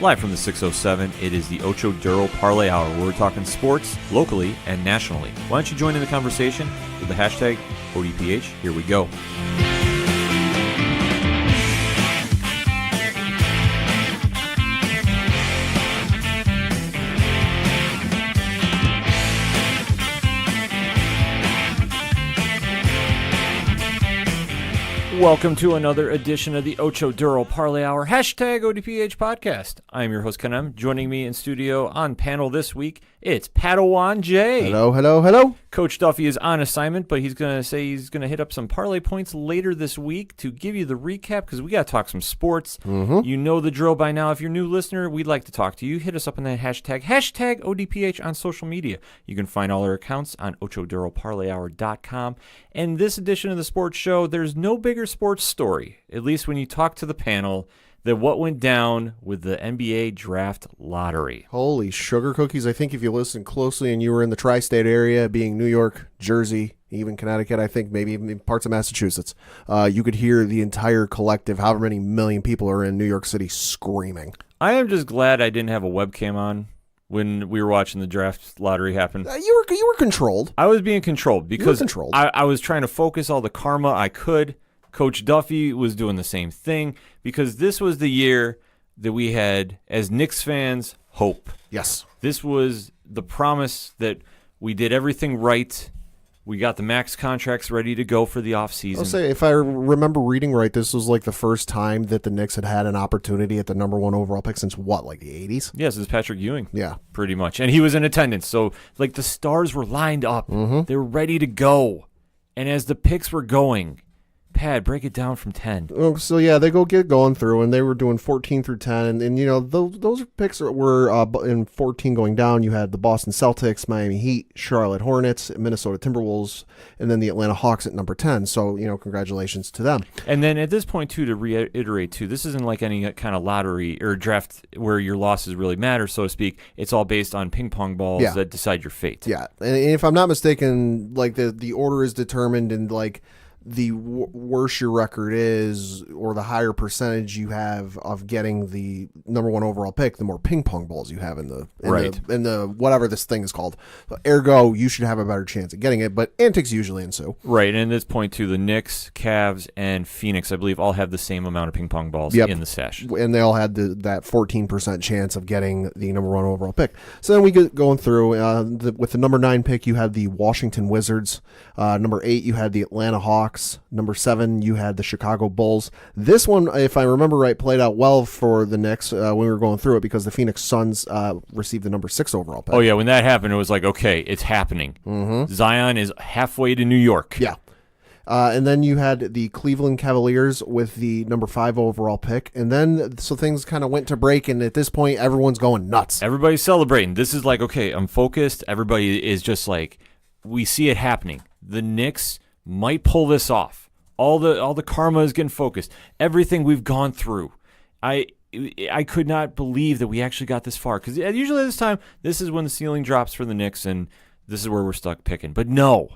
Live from the 607, it is the Ocho Duro Parlay Hour, where we're talking sports locally and nationally. Why don't you join in the conversation with the hashtag ODPH? Here we go. Welcome to another edition of the Ocho Duro Parlay Hour, hashtag ODPH podcast. I'm your host, Kanem. Joining me in studio on panel this week, it's Padawan Jay. Hello. Coach Duffy is on assignment, but he's going to say he's going to hit up some parlay points later this week to give you the recap because we got to talk some sports. You know the drill by now. If you're a new listener, we'd like to talk to you. Hit us up on that hashtag ODPH on social media. You can find all our accounts on OchoDuroParlayHour.com. And this edition of the sports show, there's no bigger sports story, at least when you talk to the panel, than what went down with the NBA draft lottery. Holy sugar cookies. I think if you listen closely and you were in the tri-state area, being New York, Jersey, even Connecticut, I think maybe even parts of Massachusetts, you could hear the entire collective, however many million people are in New York City, screaming. I am just glad I didn't have a webcam on when we were watching the draft lottery happen. You were controlled. I was being controlled because I was trying to focus all the karma I could. Coach Duffy was doing the same thing because this was the year that we had, as Knicks fans, hope. Yes. This was the promise that we did everything right. We got the max contracts ready to go for the offseason. I'll say, if I remember reading right, this was like the first time that the Knicks had an opportunity at the number one overall pick since what, like the 80s? Yes, it's Patrick Ewing. Yeah. Pretty much. And he was in attendance. So, like, the stars were lined up. They were ready to go. And as the picks were going, Pad, break it down from 10. So, yeah, they get going through, and they were doing 14 through 10. And you know, those picks were in 14 going down. You had the Boston Celtics, Miami Heat, Charlotte Hornets, Minnesota Timberwolves, and then the Atlanta Hawks at number 10. So, you know, congratulations to them. And then at this point, too, to reiterate, too, this isn't like any kind of lottery or draft where your losses really matter, so to speak. It's all based on ping pong balls that decide your fate. Yeah, and if I'm not mistaken, like the order is determined in like the worse your record is, or the higher percentage you have of getting the number one overall pick, the more ping pong balls you have in the whatever this thing is called. Ergo, you should have a better chance at getting it, but antics usually ensue. Right, and at this point, too, the Knicks, Cavs, and Phoenix, I believe, all have the same amount of ping pong balls in the stash. And they all had that 14% chance of getting the number one overall pick. So then we get going through. With the number 9 pick, you had the Washington Wizards. Number 8, you had the Atlanta Hawks. Number 7, you had the Chicago Bulls. This one, if I remember right, played out well for the Knicks when we were going through it because the Phoenix Suns received the number 6 overall pick. Oh, yeah, when that happened, it was like, okay, it's happening. Zion is halfway to New York. Yeah. And then you had the Cleveland Cavaliers with the number 5 overall pick. And then, so things kind of went to break, and at this point, everyone's going nuts. Everybody's celebrating. This is like, okay, I'm focused. Everybody is just like, we see it happening. The Knicks might pull this off. All the karma is getting focused. Everything we've gone through. I could not believe that we actually got this far. Because usually this time, this is when the ceiling drops for the Knicks, and this is where we're stuck picking. But no,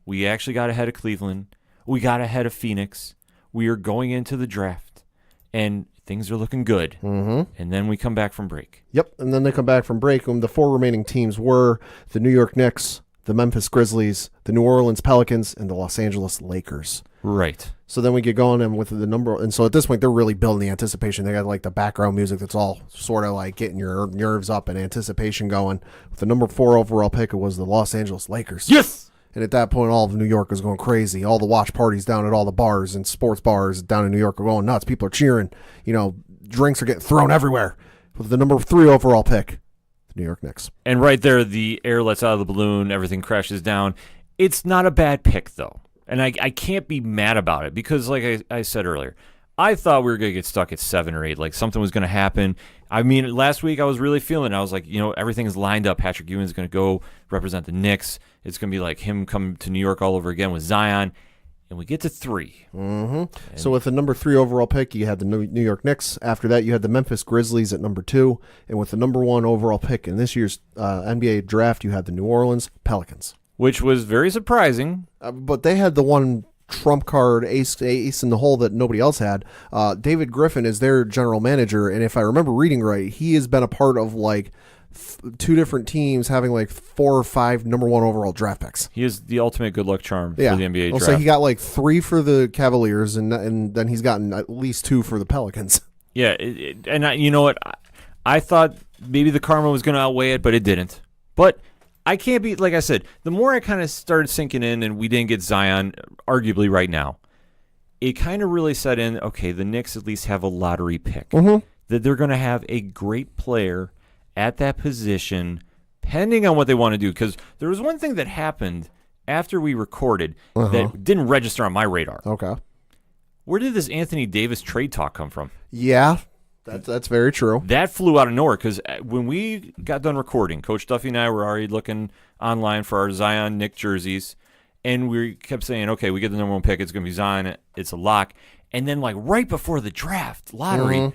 we actually got ahead of Cleveland. We got ahead of Phoenix. We are going into the draft, and things are looking good. And then we come back from break. Yep, and then they come back from break, and the 4 remaining teams were the New York Knicks, the Memphis Grizzlies, the New Orleans Pelicans, and the Los Angeles Lakers. Right. So then we get going and with the number, and so at this point they're really building the anticipation. They got like the background music that's all sort of like getting your nerves up and anticipation going. With the number 4 overall pick, it was the Los Angeles Lakers. Yes! And at that point, all of New York was going crazy. All the watch parties down at all the bars and sports bars down in New York are going nuts. People are cheering. You know, drinks are getting thrown everywhere. With the number 3 overall pick, New York Knicks. And right there, the air lets out of the balloon. Everything crashes down. It's not a bad pick, though. And I can't be mad about it because, like I said earlier, I thought we were going to get stuck at 7 or 8. Like, something was going to happen. I mean, last week I was really feeling it. I was like, you know, everything is lined up. Patrick Ewing's going to go represent the Knicks. It's going to be like him coming to New York all over again with Zion. And we get to 3. So with the number 3 overall pick, you had the New York Knicks. After that, you had the Memphis Grizzlies at number 2. And with the number 1 overall pick in this year's NBA draft, you had the New Orleans Pelicans. Which was very surprising. But they had the one trump card, ace in the hole that nobody else had. David Griffin is their general manager, and if I remember reading right, he has been a part of like two different teams having like 4 or 5 number 1 overall draft picks. He is the ultimate good luck charm for the NBA draft. So he got like 3 for the Cavaliers, and then he's gotten at least 2 for the Pelicans. Yeah, you know what? I thought maybe the karma was going to outweigh it, but it didn't. But I can't be, like I said, the more I kind of started sinking in and we didn't get Zion, arguably right now, it kind of really set in, okay, the Knicks at least have a lottery pick. Mm-hmm. That they're going to have a great player at that position, depending on what they want to do. Because there was one thing that happened after we recorded that didn't register on my radar. Okay. Where did this Anthony Davis trade talk come from? Yeah, that's very true. That flew out of nowhere because when we got done recording, Coach Duffy and I were already looking online for our Zion Nick jerseys, and we kept saying, okay, we get the number 1 pick, it's going to be Zion, it's a lock. And then like right before the draft lottery,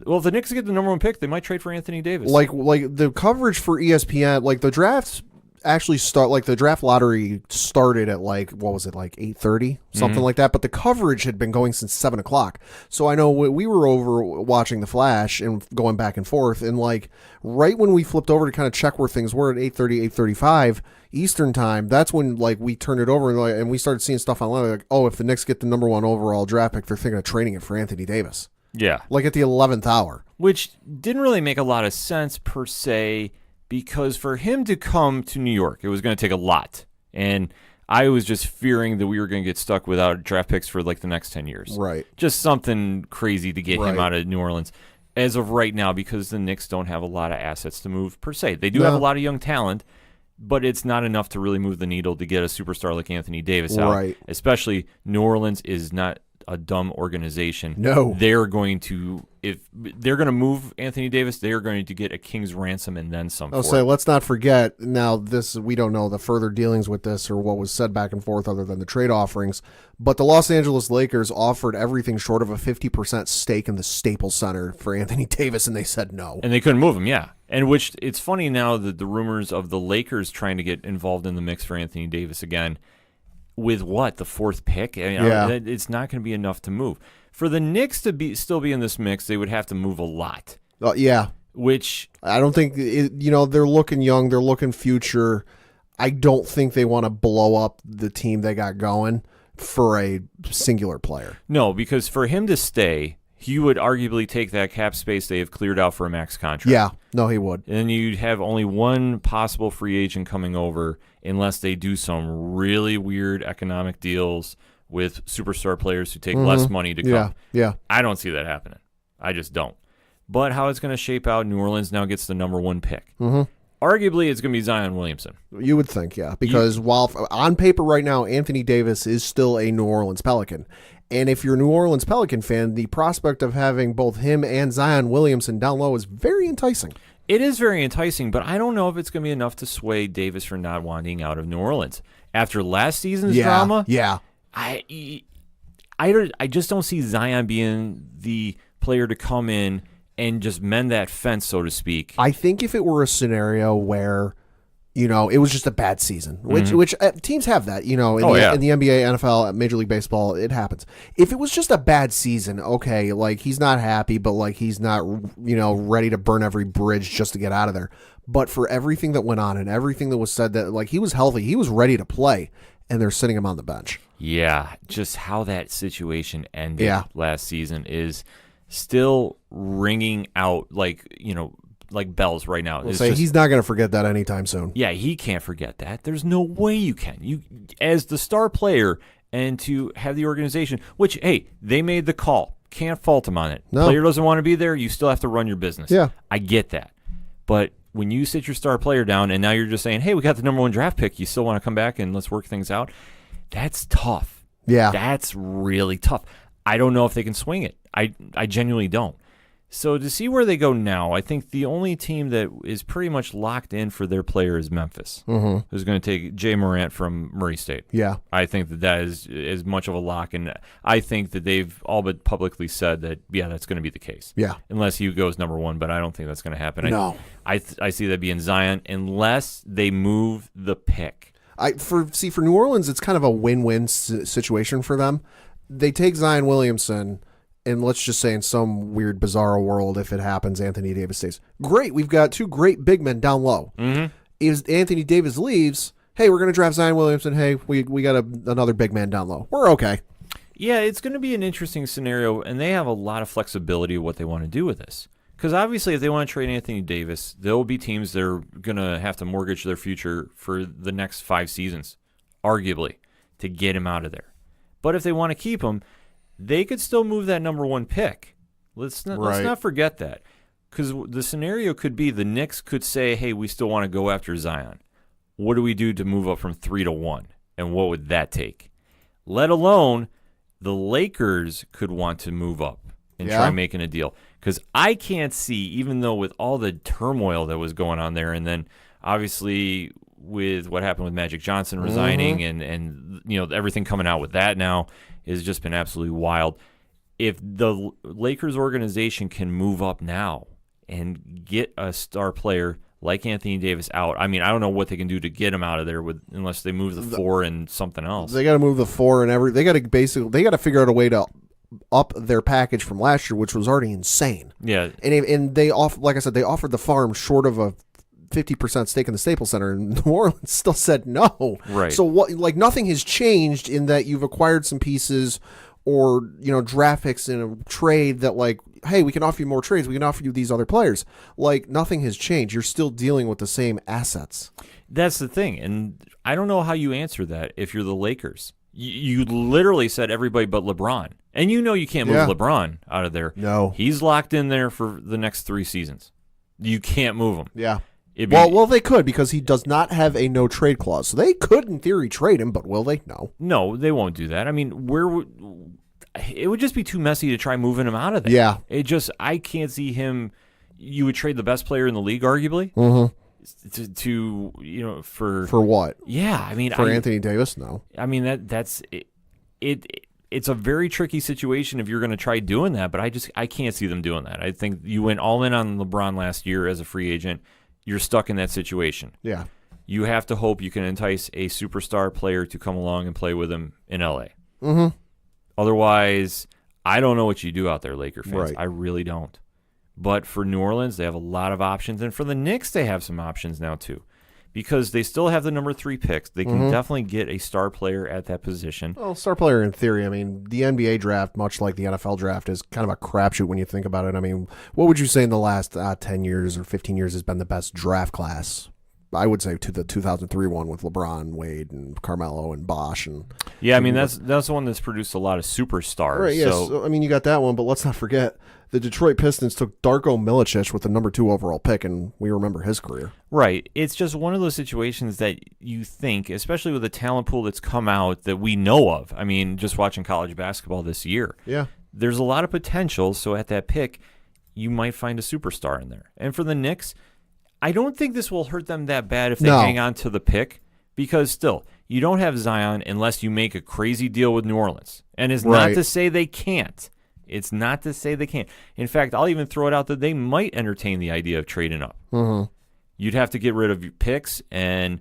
well, if the Knicks get the number 1 pick, they might trade for Anthony Davis. Like the coverage for ESPN, like the drafts actually start, like the draft lottery started at like, what was it, like 8:30, something like that, but the coverage had been going since 7 o'clock. So I know we were over watching the Flash and going back and forth, and like right when we flipped over to kind of check where things were at 8:30, 8:35 Eastern time, that's when like we turned it over and we started seeing stuff online like, oh, if the Knicks get the number 1 overall draft pick, they're thinking of trading it for Anthony Davis. Yeah. Like at the 11th hour. Which didn't really make a lot of sense per se, because for him to come to New York, it was going to take a lot. And I was just fearing that we were going to get stuck without draft picks for like the next 10 years. Right. Just something crazy to get him out of New Orleans. As of right now, because the Knicks don't have a lot of assets to move per se. They do have a lot of young talent, but it's not enough to really move the needle to get a superstar like Anthony Davis out. Right. Especially New Orleans is not a dumb organization. No. They're going to, if they're going to move Anthony Davis, they're going to get a king's ransom and then some. I'll say, let's not forget, now this, we don't know the further dealings with this or what was said back and forth other than the trade offerings, but the Los Angeles Lakers offered everything short of a 50% stake in the Staples Center for Anthony Davis, and they said no. And they couldn't move him, yeah. And which, it's funny now that the rumors of the Lakers trying to get involved in the mix for Anthony Davis again, with what, the 4th pick? I mean, it's not going to be enough to move. For the Knicks to still be in this mix, they would have to move a lot. Yeah. Which I don't think, they're looking young, they're looking future. I don't think they want to blow up the team they got going for a singular player. No, because for him to stay, he would arguably take that cap space they have cleared out for a max contract. Yeah, no, he would. And you'd have only one possible free agent coming over unless they do some really weird economic deals with superstar players who take less money to come. Yeah. I don't see that happening. I just don't. But how it's going to shape out, New Orleans now gets the number 1 pick. Arguably, it's going to be Zion Williamson. You would think, yeah, because while on paper right now, Anthony Davis is still a New Orleans Pelican. And if you're a New Orleans Pelican fan, the prospect of having both him and Zion Williamson down low is very enticing. It is very enticing, but I don't know if it's going to be enough to sway Davis for not wanting out of New Orleans. After last season's drama, I just don't see Zion being the player to come in and just mend that fence, so to speak. I think if it were a scenario where, it was just a bad season, which teams have that, in the NBA, NFL, Major League Baseball, it happens. If it was just a bad season, okay, like he's not happy, but like he's not, ready to burn every bridge just to get out of there. But for everything that went on and everything that was said, that like he was healthy, he was ready to play, and they're sitting him on the bench. Yeah, just how that situation ended last season is still ringing out like bells right now. He's not going to forget that anytime soon. Yeah, he can't forget that. There's no way you can. You, as the star player, and to have the organization, which, hey, they made the call. Can't fault him on it. No. Player doesn't want to be there. You still have to run your business. Yeah. I get that. But when you sit your star player down and now you're just saying, hey, we got the number 1 draft pick, you still want to come back and let's work things out, that's tough. Yeah. That's really tough. I don't know if they can swing it. I genuinely don't. So to see where they go now, I think the only team that is pretty much locked in for their player is Memphis, who's going to take Jay Morant from Murray State. Yeah. I think that is as much of a lock, and I think that they've all but publicly said that, that's going to be the case. Yeah. Unless he goes number 1, but I don't think that's going to happen. No. I see that being Zion unless they move the pick. For New Orleans, it's kind of a win-win situation for them. They take Zion Williamson, and let's just say in some weird, bizarre world, if it happens, Anthony Davis stays. Great, we've got two great big men down low. Mm-hmm. If Anthony Davis leaves, hey, we're going to draft Zion Williamson. Hey, we got another big man down low. We're okay. Yeah, it's going to be an interesting scenario, and they have a lot of flexibility of what they want to do with this. Because obviously, if they want to trade Anthony Davis, there will be teams that are going to have to mortgage their future for the next 5 seasons, arguably, to get him out of there. But if they want to keep him, they could still move that number 1 pick. Let's not forget that. Because the scenario could be the Knicks could say, hey, we still want to go after Zion. What do we do to move up from 3 to 1? And what would that take? Let alone the Lakers could want to move up and try making a deal. Because I can't see, even though with all the turmoil that was going on there, and then obviously with what happened with Magic Johnson resigning and everything coming out with that now has just been absolutely wild. If the Lakers organization can move up now and get a star player like Anthony Davis out, I mean, I don't know what they can do to get him out of there unless they move the 4 and something else. They got to move the 4 and they got to figure out a way to up their package from last year, which was already insane. Yeah, and they like I said, they offered the farm short of a 50% stake in the Staples Center, and New Orleans still said no. Right. So what? Like nothing has changed in that you've acquired some pieces or draft picks in a trade that like, hey, we can offer you more trades. We can offer you these other players. Like nothing has changed. You're still dealing with the same assets. That's the thing, and I don't know how you answer that if you're the Lakers. You literally said everybody but LeBron. And you can't move LeBron out of there. No. He's locked in there for the next 3 seasons. You can't move him. Yeah. Well, they could because he does not have a no-trade clause. So they could, in theory, trade him, but will they? No. No, they won't do that. I mean, it would just be too messy to try moving him out of there. Yeah. I can't see him. You would trade the best player in the league, arguably. Mm-hmm. For what? Yeah, I mean, for Anthony Davis, no. I mean that's it. It's a very tricky situation if you're going to try doing that, but I can't see them doing that. I think you went all in on LeBron last year as a free agent. You're stuck in that situation. Yeah, you have to hope you can entice a superstar player to come along and play with him in LA. Mm-hmm. Otherwise, I don't know what you do out there, Laker fans. Right. I really don't. But for New Orleans, they have a lot of options. And for the Knicks, they have some options now, too. Because they still have the number 3 picks. They can definitely get a star player at that position. Well, star player in theory. I mean, the NBA draft, much like the NFL draft, is kind of a crapshoot when you think about it. I mean, what would you say in the last 10 years or 15 years has been the best draft class? I would say to the 2003 one with LeBron, Wade, and Carmelo, and Bosh. I mean, that's the one that's produced a lot of superstars. Right, yes. So, I mean, you got that one, but let's not forget the Detroit Pistons took Darko Milicic with the number 2 overall pick, and we remember his career. Right. It's just one of those situations that you think, especially with the talent pool that's come out that we know of. I mean, just watching college basketball this year. Yeah. There's a lot of potential, so at that pick, you might find a superstar in there. And for the Knicks, I don't think this will hurt them that bad if they hang on to the pick, because still, you don't have Zion unless you make a crazy deal with New Orleans. And it's not to say they can't. It's not to say they can't. In fact, I'll even throw it out that they might entertain the idea of trading up. Mm-hmm. You'd have to get rid of your picks, and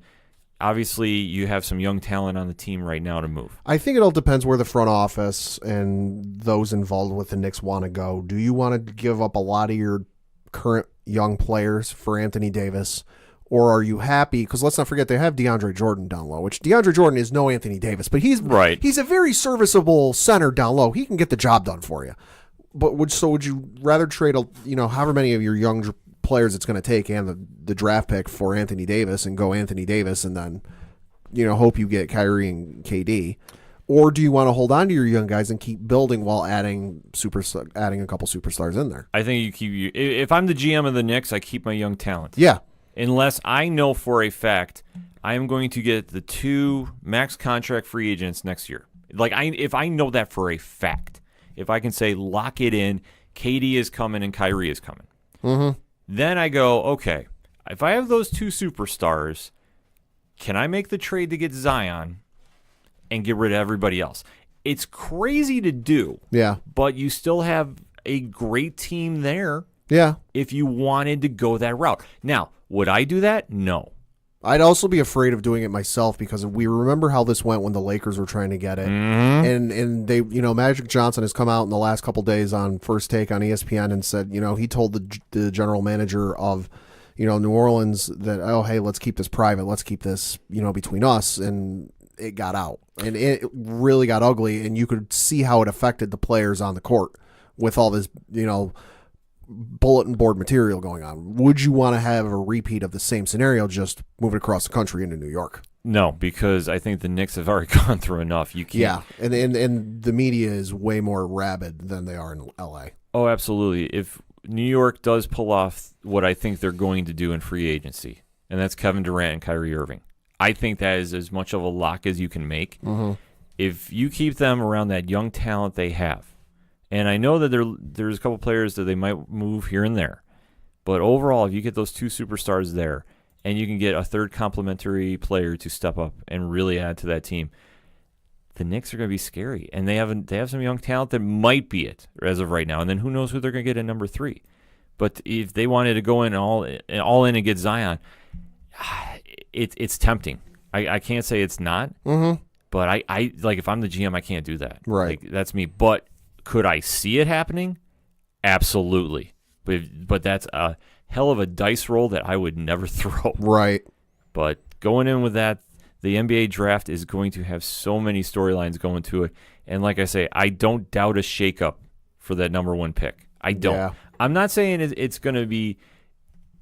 obviously you have some young talent on the team right now to move. I think it all depends where the front office and those involved with the Knicks want to go. Do you want to give up a lot of your current young players for Anthony Davis, or are you happy? Because let's not forget they have DeAndre Jordan down low, which DeAndre Jordan is no Anthony Davis, but he's a very serviceable center down low. He can get the job done for you. But would you rather trade however many of your young players it's going to take and the draft pick for Anthony Davis and go Anthony Davis and then hope you get Kyrie and KD? Or do you want to hold on to your young guys and keep building while adding a couple superstars in there? I think if I'm the GM of the Knicks, I keep my young talent. Yeah. Unless I know for a fact I am going to get the 2 max contract free agents next year. If I know that for a fact, if I can say lock it in, KD is coming and Kyrie is coming. Mm-hmm. Then I go, okay, if I have those 2 superstars, can I make the trade to get Zion and get rid of everybody else? It's crazy to do. Yeah. But you still have a great team there. Yeah. If you wanted to go that route. Now, would I do that? No. I'd also be afraid of doing it myself because we remember how this went when the Lakers were trying to get it. And they, Magic Johnson has come out in the last couple days on First Take on ESPN and said, he told the general manager of, New Orleans that, oh, hey, let's keep this private. Let's keep this, between us. And it got out. And it really got ugly. And you could see how it affected the players on the court with all this, bulletin board material going on. Would you want to have a repeat of the same scenario, just moving across the country into New York? No, because I think the Knicks have already gone through enough. You can't. Yeah, and the media is way more rabid than they are in L.A. Oh, absolutely. If New York does pull off what I think they're going to do in free agency, and that's Kevin Durant and Kyrie Irving, I think that is as much of a lock as you can make. If you keep them around that young talent they have, and I know that there's a couple players that they might move here and there, but overall, if you get those two superstars there, and you can get a third complementary player to step up and really add to that team, the Knicks are going to be scary, and they have some young talent that might be it as of right now, and then who knows who they're going to get at number 3. But if they wanted to go in all in and get Zion, it's tempting. I can't say it's not, but I like if I'm the GM, I can't do that. Right, that's me. But could I see it happening? Absolutely. But that's a hell of a dice roll that I would never throw. Right. But going in with that, the NBA draft is going to have so many storylines going to it. And like I say, I don't doubt a shakeup for that number 1 pick. I don't. Yeah. I'm not saying it's going to be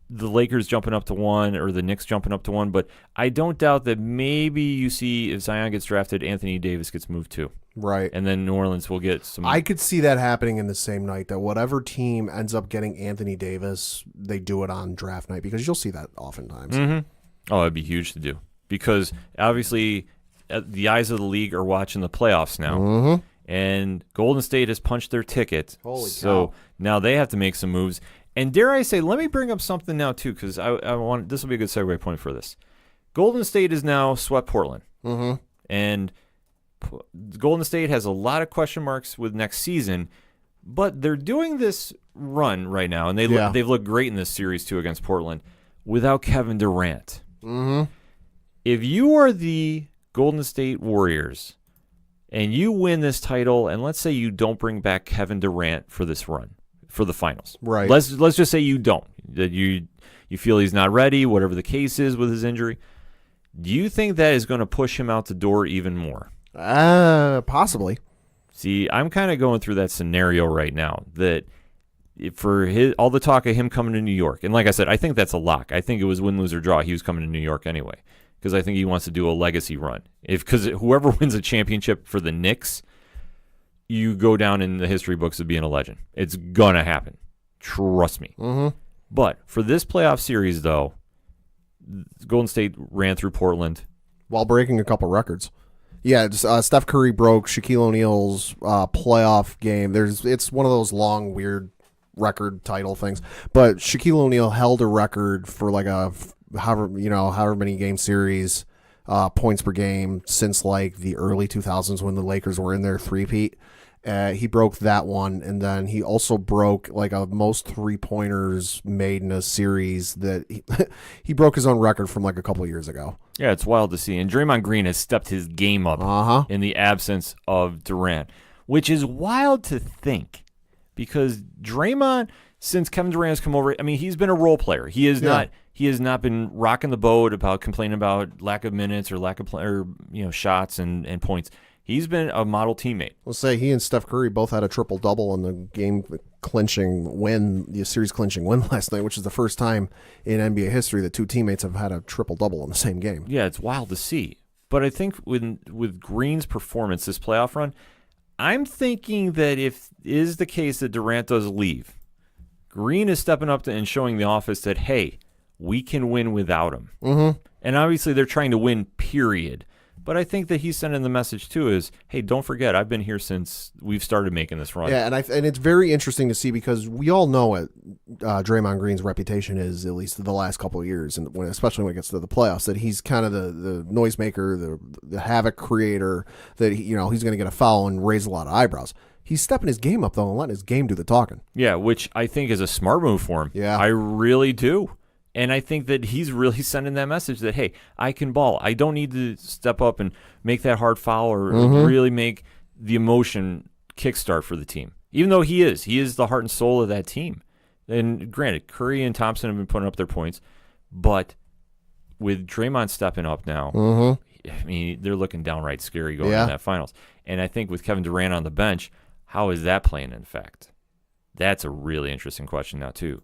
the Lakers jumping up to 1 or the Knicks jumping up to 1, but I don't doubt that maybe you see if Zion gets drafted, Anthony Davis gets moved too. Right. And then New Orleans will get some. I could see that happening in the same night, that whatever team ends up getting Anthony Davis, they do it on draft night, because you'll see that oftentimes. Oh, it'd be huge to do, because obviously the eyes of the league are watching the playoffs now. And Golden State has punched their ticket. Holy so cow. Now they have to make some moves. And dare I say, let me bring up something now too, because I want this will be a good segue point for this. Golden State is now swept Portland, and Golden State has a lot of question marks with next season, but they're doing this run right now, and they've looked great in this series too against Portland without Kevin Durant. If you are the Golden State Warriors and you win this title, and let's say you don't bring back Kevin Durant for this run, for the finals. Right. Let's just say you don't. That you feel he's not ready, whatever the case is with his injury. Do you think that is going to push him out the door even more? Possibly. See, I'm kind of going through that scenario right now, that for all the talk of him coming to New York, and like I said, I think that's a lock. I think it was win, lose, or draw. He was coming to New York anyway, because I think he wants to do a legacy run. Because whoever wins a championship for the Knicks, you go down in the history books of being a legend. It's going to happen. Trust me. But for this playoff series, though, Golden State ran through Portland while breaking a couple records. Yeah, Steph Curry broke Shaquille O'Neal's playoff game. It's one of those long, weird record title things. But Shaquille O'Neal held a record for like a however many game series, points per game since like the early 2000s when the Lakers were in their three-peat. He broke that one, and then he also broke like a most 3-pointers made in a series that he broke his own record from like a couple of years ago. Yeah, it's wild to see. And Draymond Green has stepped his game up in the absence of Durant, which is wild to think, because Draymond, since Kevin Durant has come over, I mean, he's been a role player. He has not. He has not been rocking the boat about complaining about lack of minutes or lack of shots and points. He's been a model teammate. Let's say he and Steph Curry both had a triple-double in the series clinching win last night, which is the first time in NBA history that two teammates have had a triple-double in the same game. Yeah, it's wild to see. But I think with Green's performance this playoff run, I'm thinking that if it is the case that Durant does leave, Green is stepping up and showing the office that, hey, we can win without him. And obviously they're trying to win, period. But I think that he's sending the message, too, is, hey, don't forget, I've been here since we've started making this run. Yeah, and it's very interesting to see, because we all know what Draymond Green's reputation is, at least the last couple of years, and especially when it gets to the playoffs, that he's kind of the noisemaker, the havoc creator, that he's going to get a foul and raise a lot of eyebrows. He's stepping his game up, though, and letting his game do the talking. Yeah, which I think is a smart move for him. Yeah. I really do. And I think that he's really sending that message that, hey, I can ball. I don't need to step up and make that hard foul or really make the emotion kickstart for the team. Even though he is the heart and soul of that team. And granted, Curry and Thompson have been putting up their points, but with Draymond stepping up now, I mean, they're looking downright scary going in that finals. And I think with Kevin Durant on the bench, how is that playing in effect? That's a really interesting question now, too.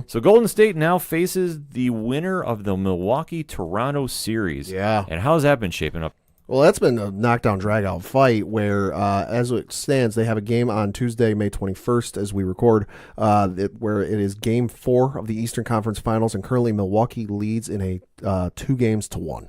So Golden State now faces the winner of the Milwaukee-Toronto series. Yeah. And how's that been shaping up? Well, that's been a knockdown, drag-out fight where, as it stands, they have a game on Tuesday, May 21st, as we record, where it is Game 4 of the Eastern Conference Finals, and currently Milwaukee leads in a 2-1.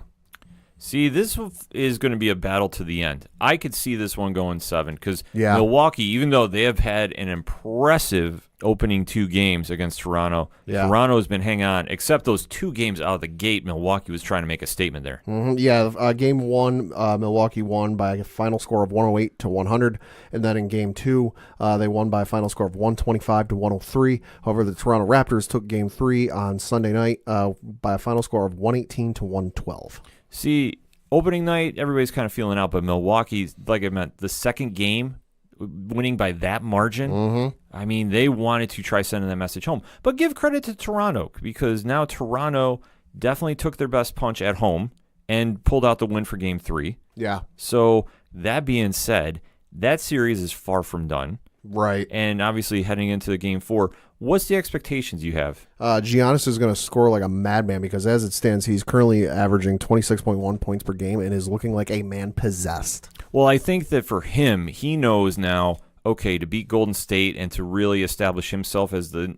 See, this is going to be a battle to the end. I could see this one going 7 because Milwaukee, even though they have had an impressive opening 2 games against Toronto, Toronto's been hanging on. Except those 2 games out of the gate, Milwaukee was trying to make a statement there. Game 1, Milwaukee won by a final score of 108-100, and then in Game 2, they won by a final score of 125-103. However, the Toronto Raptors took Game 3 on Sunday night by a final score of 118-112. See, opening night, everybody's kind of feeling out, but Milwaukee, like I meant, the second game, winning by that margin, I mean, they wanted to try sending that message home. But give credit to Toronto, because now Toronto definitely took their best punch at home and pulled out the win for Game 3. Yeah. So, that being said, that series is far from done. Right. And obviously, heading into Game 4, what's the expectations you have? Giannis is going to score like a madman because as it stands, he's currently averaging 26.1 points per game and is looking like a man possessed. Well, I think that for him, he knows now, okay, to beat Golden State and to really establish himself as the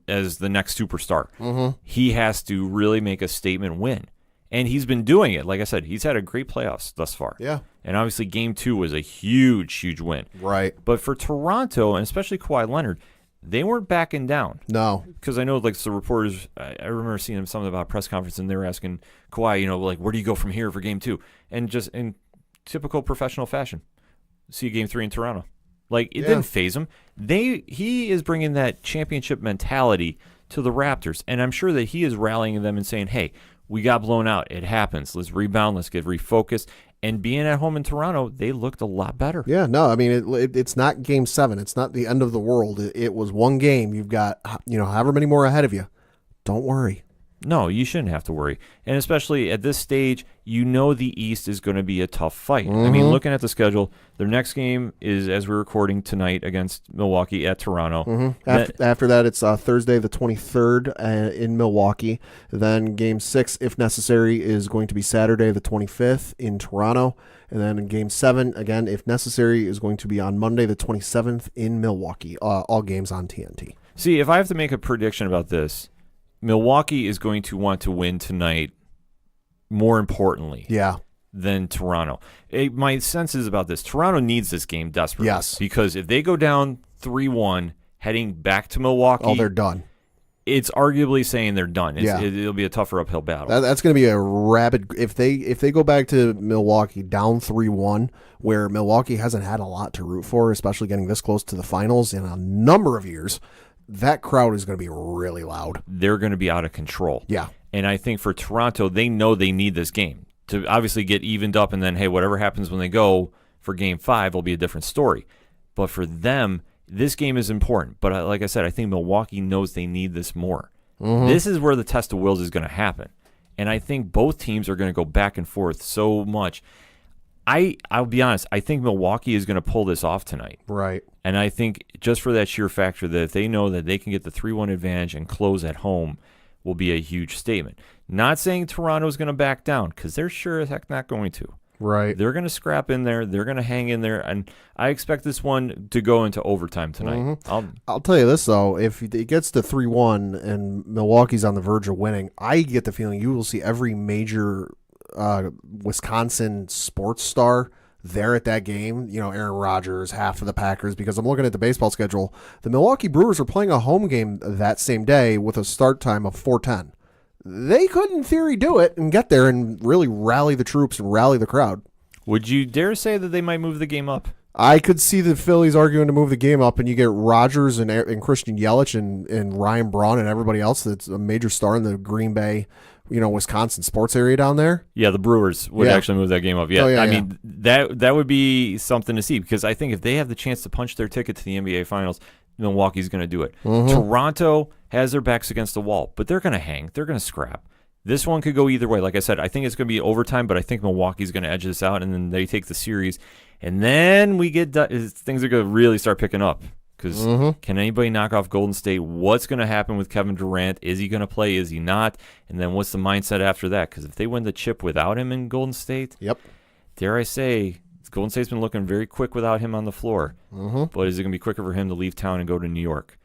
next superstar, he has to really make a statement win. And he's been doing it. Like I said, he's had a great playoffs thus far. Yeah. And obviously Game 2 was a huge, huge win. Right. But for Toronto, and especially Kawhi Leonard, they weren't backing down. No. Because I know, like, the reporters, I remember seeing something about a press conference, and they were asking Kawhi, like, where do you go from here for Game 2? And just in typical professional fashion, see Game 3 in Toronto. Like, it didn't faze him. He is bringing that championship mentality to the Raptors, and I'm sure that he is rallying them and saying, hey, we got blown out. It happens. Let's rebound. Let's get refocused. And being at home in Toronto, they looked a lot better. Yeah, no, I mean, it's not Game 7. It's not the end of the world. It was one game. You've got, however many more ahead of you. Don't worry. No, you shouldn't have to worry. And especially at this stage, the East is going to be a tough fight. I mean, looking at the schedule, their next game is, as we're recording tonight, against Milwaukee at Toronto. After that, it's Thursday the 23rd in Milwaukee. Then Game 6, if necessary, is going to be Saturday the 25th in Toronto. And then in Game 7, again, if necessary, is going to be on Monday the 27th in Milwaukee. All games on TNT. See, if I have to make a prediction about this, Milwaukee is going to want to win tonight more importantly than Toronto. My sense is about this. Toronto needs this game desperately. Yes. Because if they go down 3-1 heading back to Milwaukee, they're done. It's arguably saying they're done. It'll be a tougher uphill battle. That's going to be a rapid. If they go back to Milwaukee down 3-1, where Milwaukee hasn't had a lot to root for, especially getting this close to the finals in a number of years, that crowd is going to be really loud. They're going to be out of control. Yeah. And I think for Toronto, they know they need this game to obviously get evened up, and then, hey, whatever happens when they go for Game 5 will be a different story. But for them, this game is important. But like I said, I think Milwaukee knows they need this more. This is where the test of wills is going to happen. And I think both teams are going to go back and forth so much. I'll be honest, I think Milwaukee is going to pull this off tonight. Right. And I think just for that sheer factor that if they know that they can get the 3-1 advantage and close at home will be a huge statement. Not saying Toronto's going to back down, because they're sure as heck not going to. Right. They're going to scrap in there. They're going to hang in there. And I expect this one to go into overtime tonight. I'll tell you this, though. If it gets to 3-1 and Milwaukee's on the verge of winning, I get the feeling you will see every major Wisconsin sports star there at that game. Aaron Rodgers, half of the Packers, because I'm looking at the baseball schedule. The Milwaukee Brewers are playing a home game that same day with a start time of 4:10. They could, in theory, do it and get there and really rally the troops and rally the crowd. Would you dare say that they might move the game up? I could see the Phillies arguing to move the game up, and you get Rodgers and Christian Yelich and Ryan Braun and everybody else that's a major star in the Green Bay, Wisconsin sports area down there. Yeah, the Brewers would actually move that game up. Yeah, Oh, yeah, I yeah. mean, that would be something to see, because I think if they have the chance to punch their ticket to the NBA Finals, Milwaukee's going to do it. Mm-hmm. Toronto has their backs against the wall, but they're going to hang. They're going to scrap. This one could go either way. Like I said, I think it's going to be overtime, but I think Milwaukee's going to edge this out, and then they take the series. And then things are going to really start picking up, because can anybody knock off Golden State? What's going to happen with Kevin Durant? Is he going to play? Is he not? And then what's the mindset after that? Because if they win the chip without him in Golden State, dare I say, Golden State's been looking very quick without him on the floor. But is it going to be quicker for him to leave town and go to New York?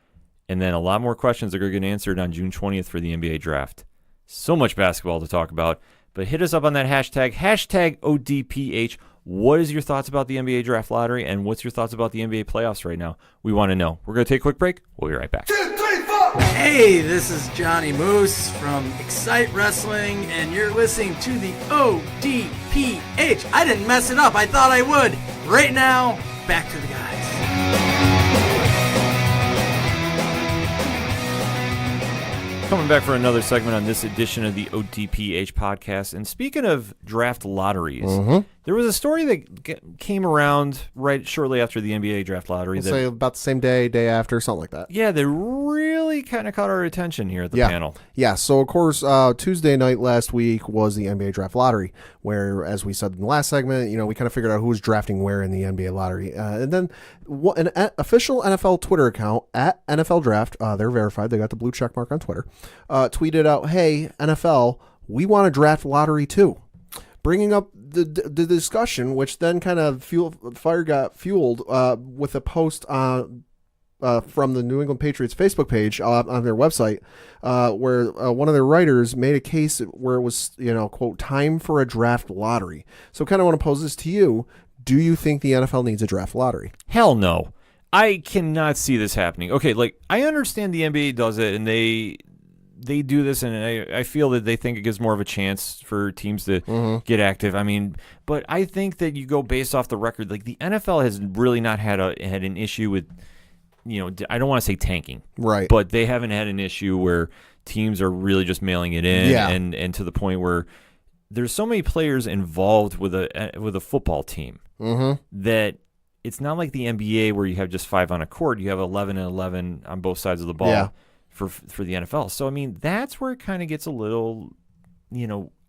And then a lot more questions are going to get answered on June 20th for the NBA draft. So much basketball to talk about. But hit us up on that hashtag ODPH. What is your thoughts about the NBA draft lottery, and what's your thoughts about the NBA playoffs right now? We want to know. We're going to take a quick break. We'll be right back. 2, 3, 4. Hey, this is Johnny Moose from Excite Wrestling, and you're listening to the ODPH. I didn't mess it up. I thought I would. Right now, back to the guys. Coming back for another segment on this edition of the ODPH podcast. And speaking of draft lotteries, there was a story that came around right shortly after the NBA draft lottery. We'll say about the same day after, something like that. Yeah, they really kind of caught our attention here at the panel. Yeah, so of course, Tuesday night last week was the NBA draft lottery, where, as we said in the last segment, we kind of figured out who was drafting where in the NBA lottery. And then an official NFL Twitter account at NFL Draft, they're verified, they got the blue check mark on Twitter, tweeted out, "Hey, NFL, we want a draft lottery too." Bringing up the discussion, which then kind of fire got fueled with a post from the New England Patriots Facebook page on their website, where one of their writers made a case where it was, quote, time for a draft lottery. So kind of want to pose this to you. Do you think the NFL needs a draft lottery? Hell no. I cannot see this happening. Okay, I understand the NBA does it, and they do this, and I feel that they think it gives more of a chance for teams to get active. I mean, but I think that you go based off the record. Like, the NFL has really not had an issue with, I don't want to say tanking, right? But they haven't had an issue where teams are really just mailing it in, and to the point where there's so many players involved with a football team that it's not like the NBA where you have just 5 on a court. You have 11 and 11 on both sides of the ball. Yeah. For the NFL. So, I mean, that's where it kind of gets a little,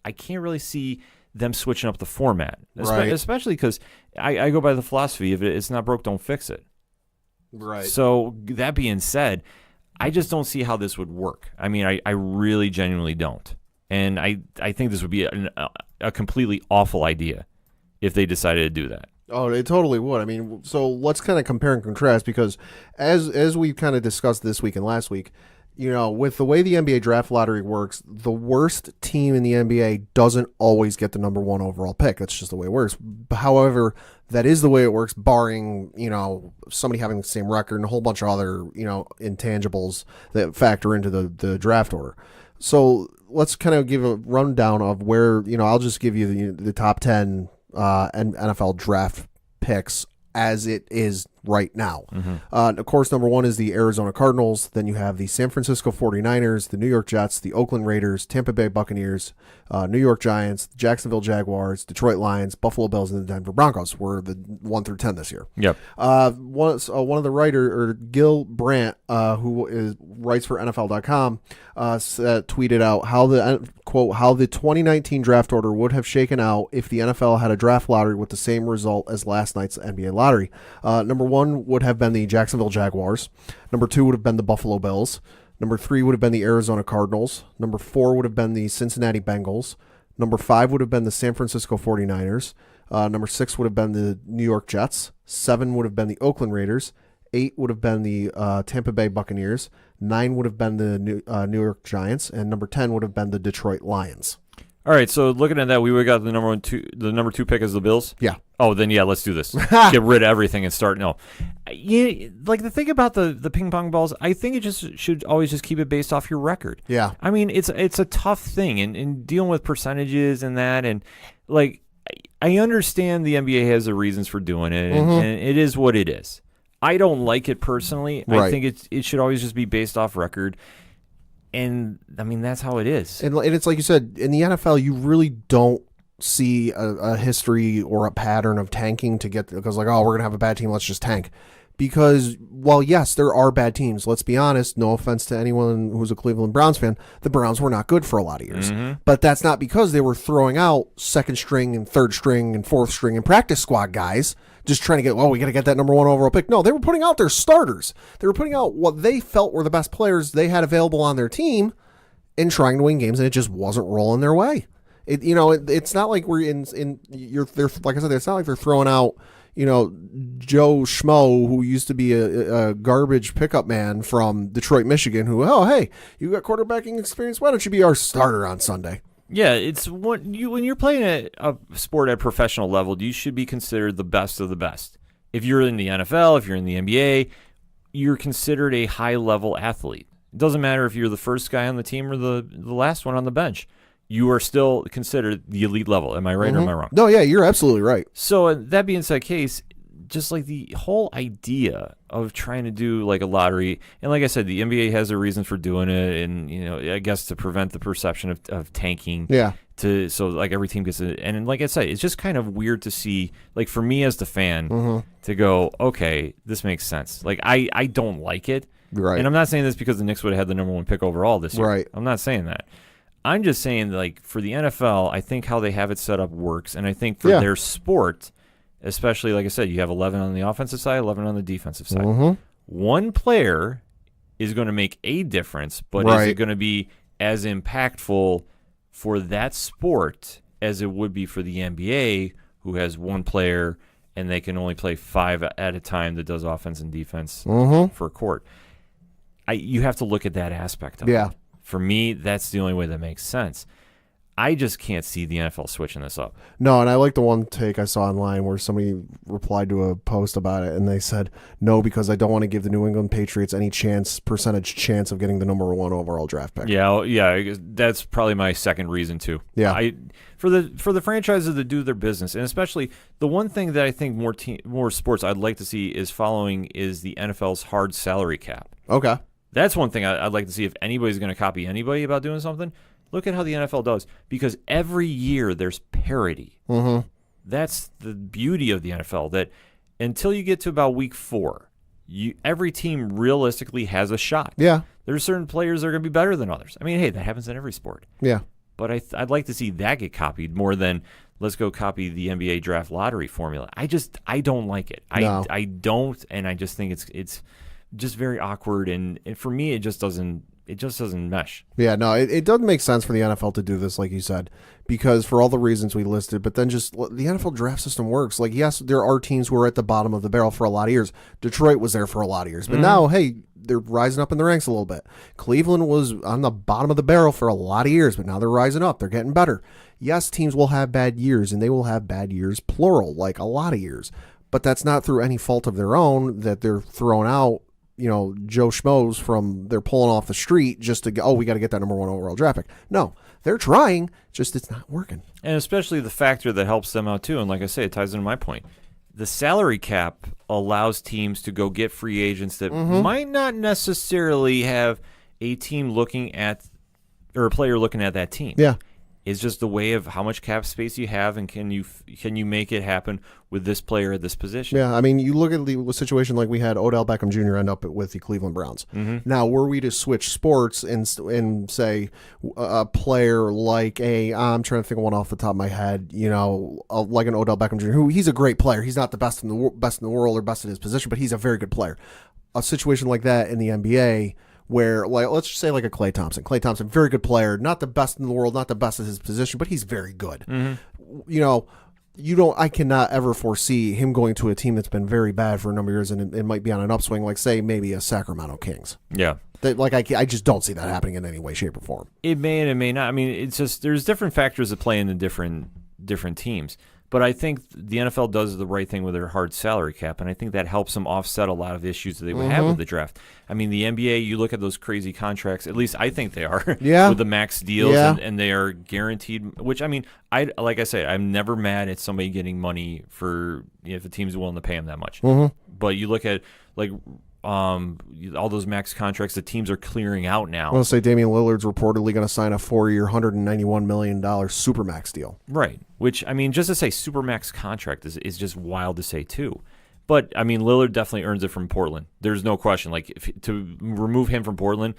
I can't really see them switching up the format. Right. Especially because I go by the philosophy, if it's not broke, don't fix it. Right. So, that being said, I just don't see how this would work. I mean, I really genuinely don't. And I think this would be a completely awful idea if they decided to do that. Oh, it totally would. I mean, so let's kind of compare and contrast, because as we kind of discussed this week and last week, with the way the NBA draft lottery works, the worst team in the NBA doesn't always get the number 1 overall pick. That's just the way it works. However, that is the way it works, barring, somebody having the same record and a whole bunch of other, intangibles that factor into the draft order. So let's kind of give a rundown of where, I'll just give you the top 10 and NFL draft picks as it is right now. Of course, number 1 is the Arizona Cardinals. Then you have the San Francisco 49ers, the New York Jets, the Oakland Raiders, Tampa Bay Buccaneers, New York Giants, Jacksonville Jaguars, Detroit Lions, Buffalo Bills, and the Denver Broncos were the 1 through 10 this year. Yep. One of the writer, Gil Brandt, who writes for NFL.com, tweeted out how the 2019 draft order would have shaken out if the NFL had a draft lottery with the same result as last night's NBA lottery. Number 1 would have been the Jacksonville Jaguars. Number 2 would have been the Buffalo Bills. Number 3 would have been the Arizona Cardinals. Number 4 would have been the Cincinnati Bengals. Number 5 would have been the San Francisco 49ers. Number 6 would have been the New York Jets. 7 would have been the Oakland Raiders. 8 would have been the Tampa Bay Buccaneers. 9 would have been the New York Giants. And number 10 would have been the Detroit Lions. All right, so looking at that, we would have got the number 2 pick as the Bills. Yeah. Oh, then yeah, let's do this. Get rid of everything and start. No, the thing about the ping pong balls, I think it just should always just keep it based off your record. Yeah. I mean, it's a tough thing, and dealing with percentages and that, and I understand the NBA has the reasons for doing it, and it is what it is. I don't like it personally. Right. I think it should always just be based off record. And, I mean, that's how it is. And it's like you said, in the NFL, you really don't see a history or a pattern of tanking to get, because like, oh, we're going to have a bad team, let's just tank. Because, while yes, there are bad teams, let's be honest, no offense to anyone who's a Cleveland Browns fan, the Browns were not good for a lot of years. But that's not because they were throwing out second string and third string and fourth string and practice squad guys just trying to get, we got to get that number 1 overall pick. No, they were putting out their starters. They were putting out what they felt were the best players they had available on their team and trying to win games, and it just wasn't rolling their way. It's not like we're they're like I said, it's not like they're throwing out, Joe Schmo, who used to be a garbage pickup man from Detroit, Michigan, who, hey, you got quarterbacking experience, why don't you be our starter on Sunday? Yeah, it's when you're playing a sport at professional level, you should be considered the best of the best. If you're in the NFL, if you're in the NBA, you're considered a high-level athlete. It doesn't matter if you're the first guy on the team or the last one on the bench. You are still considered the elite level. Am I right or am I wrong? No, yeah, you're absolutely right. So that being said, case, just like the whole idea of trying to do like a lottery, and like I said, the NBA has a reason for doing it, and I guess to prevent the perception of tanking. Yeah. So like every team gets it, and like I said, it's just kind of weird to see, like for me as the fan, to go, okay, this makes sense. Like I don't like it, right? And I'm not saying this because the Knicks would have had the number 1 pick overall this year. Right. I'm not saying that. I'm just saying, like, for the NFL, I think how they have it set up works, and I think for their sport, especially, like I said, you have 11 on the offensive side, 11 on the defensive side. One player is going to make a difference, but is it going to be as impactful for that sport as it would be for the NBA, who has one player and they can only play 5 at a time that does offense and defense for a court? You have to look at that aspect of it. For me, that's the only way that makes sense. I just can't see the NFL switching this up. No, and I like the one take I saw online where somebody replied to a post about it, and they said, no, because I don't want to give the New England Patriots any percentage chance of getting the number 1 overall draft pick. Yeah, that's probably my second reason too. Yeah, for the franchises that do their business, and especially the one thing that I think more sports I'd like to see is the NFL's hard salary cap. Okay. That's one thing I'd like to see if anybody's going to copy anybody about doing something. Look at how the NFL does, because every year there's parity. That's the beauty of the NFL, that until you get to about week 4, every team realistically has a shot. Yeah. There's certain players that are going to be better than others. I mean, hey, that happens in every sport. Yeah. But I'd like to see that get copied more than let's go copy the NBA draft lottery formula. I don't like it. No. I don't, and I just think it's just very awkward, and for me, it just doesn't mesh. Yeah, no, it doesn't make sense for the NFL to do this, like you said, because for all the reasons we listed, but then just the NFL draft system works. Like, yes, there are teams who are at the bottom of the barrel for a lot of years. Detroit was there for a lot of years, but now, hey, they're rising up in the ranks a little bit. Cleveland was on the bottom of the barrel for a lot of years, but now they're rising up. They're getting better. Yes, teams will have bad years, and they will have bad years, plural, like a lot of years, but that's not through any fault of their own that they're throwing out Joe Schmoes they're pulling off the street just to go, we got to get that number 1 overall draft pick. No, they're trying, just it's not working. And especially the factor that helps them out too, and like I say, it ties into my point. The salary cap allows teams to go get free agents that might not necessarily have a team looking at, or a player looking at that team. Yeah. It's just the way of how much cap space you have, and can you make it happen with this player at this position? Yeah, I mean, you look at the situation like we had Odell Beckham Jr. end up with the Cleveland Browns. Now, were we to switch sports and say a player like I'm trying to think of one off the top of my head, like an Odell Beckham Jr., who he's a great player. He's not the best in the world or best in his position, but he's a very good player. A situation like that in the NBA, where, like, let's just say like a Klay Thompson. Klay Thompson, very good player, not the best in the world, not the best at his position, but he's very good. I cannot ever foresee him going to a team that's been very bad for a number of years and it might be on an upswing, like say maybe a Sacramento Kings. Yeah. I just don't see that happening in any way, shape, or form. It may and it may not. I mean, it's just there's different factors that play into different teams. But I think the NFL does the right thing with their hard salary cap, and I think that helps them offset a lot of issues that they would have with the draft. I mean, the NBA, you look at those crazy contracts, at least I think they are, with the max deals, and they are guaranteed, which, I mean, like I say, I'm never mad at somebody getting money for if a team's willing to pay them that much. But you look at, like, all those max contracts that teams are clearing out now. I want to say Damian Lillard's reportedly going to sign a 4-year, $191 million supermax deal. Right, which, I mean, just to say supermax contract is just wild to say, too. But, I mean, Lillard definitely earns it from Portland. There's no question. Like, to remove him from Portland,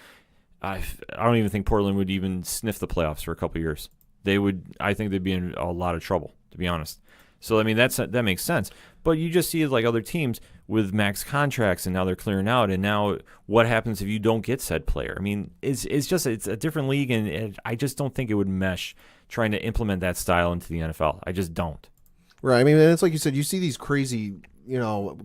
I don't even think Portland would even sniff the playoffs for a couple years. I think they'd be in a lot of trouble, to be honest. So, I mean, that makes sense. But you just see, like, other teams with max contracts, and now they're clearing out. And now what happens if you don't get said player? I mean, it's a different league, and I just don't think it would mesh trying to implement that style into the NFL. I just don't. Right. I mean, it's like you said, you see these crazy,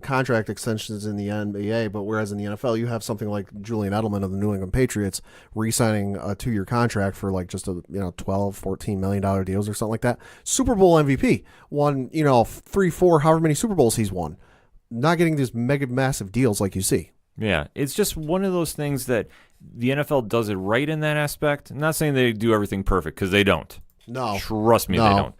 contract extensions in the NBA, but whereas in the NFL, you have something like Julian Edelman of the New England Patriots re-signing a 2-year contract for like just a, $12, $14 million deals or something like that. Super Bowl MVP, won, 3, 4, however many Super Bowls he's won. Not getting these mega massive deals like you see. Yeah, it's just one of those things that the NFL does it right in that aspect. I'm not saying they do everything perfect, because they don't. No. Trust me, they don't.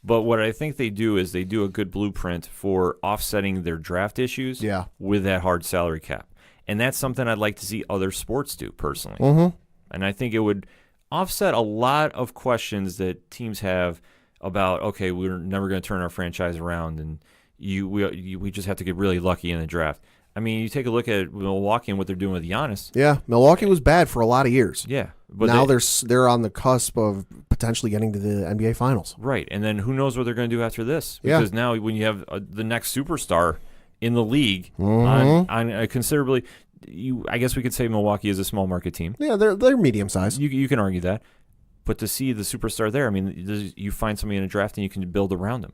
But what I think they do is they do a good blueprint for offsetting their draft issues with that hard salary cap. And that's something I'd like to see other sports do, personally. And I think it would offset a lot of questions that teams have about, okay, we're never going to turn our franchise around, and we just have to get really lucky in the draft. I mean, you take a look at Milwaukee and what they're doing with Giannis. Yeah, Milwaukee was bad for a lot of years. Yeah, but now they're on the cusp of potentially getting to the NBA Finals. Right, and then who knows what they're going to do after this? Because now when you have the next superstar in the league on a considerably, I guess we could say Milwaukee is a small market team. Yeah, they're medium sized. You can argue that. But to see the superstar there, I mean, you find somebody in a draft and you can build around them.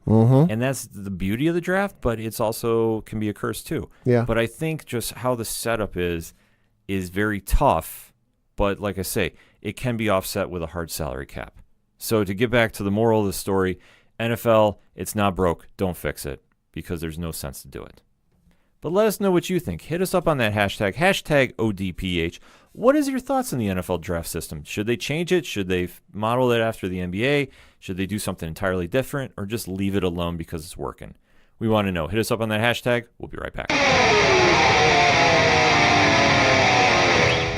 And that's the beauty of the draft, but it's also can be a curse too. Yeah. But I think just how the setup is very tough, but like I say, it can be offset with a hard salary cap. So to get back to the moral of the story, NFL, it's not broke. Don't fix it, because there's no sense to do it. But let us know what you think. Hit us up on that hashtag ODPH. What is your thoughts on the NFL draft system? Should they change it? Should they model it after the NBA? Should they do something entirely different, or just leave it alone because it's working? We want to know. Hit us up on that hashtag. We'll be right back.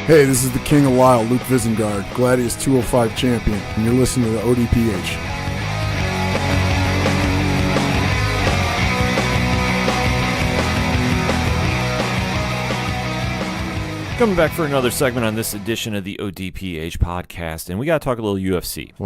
Hey, this is the King of Lyle, Luke Visengard, Gladius 205 champion, and you're listening to the ODPH. Coming back for another segment on this edition of the ODPH podcast, and we got to talk a little UFC.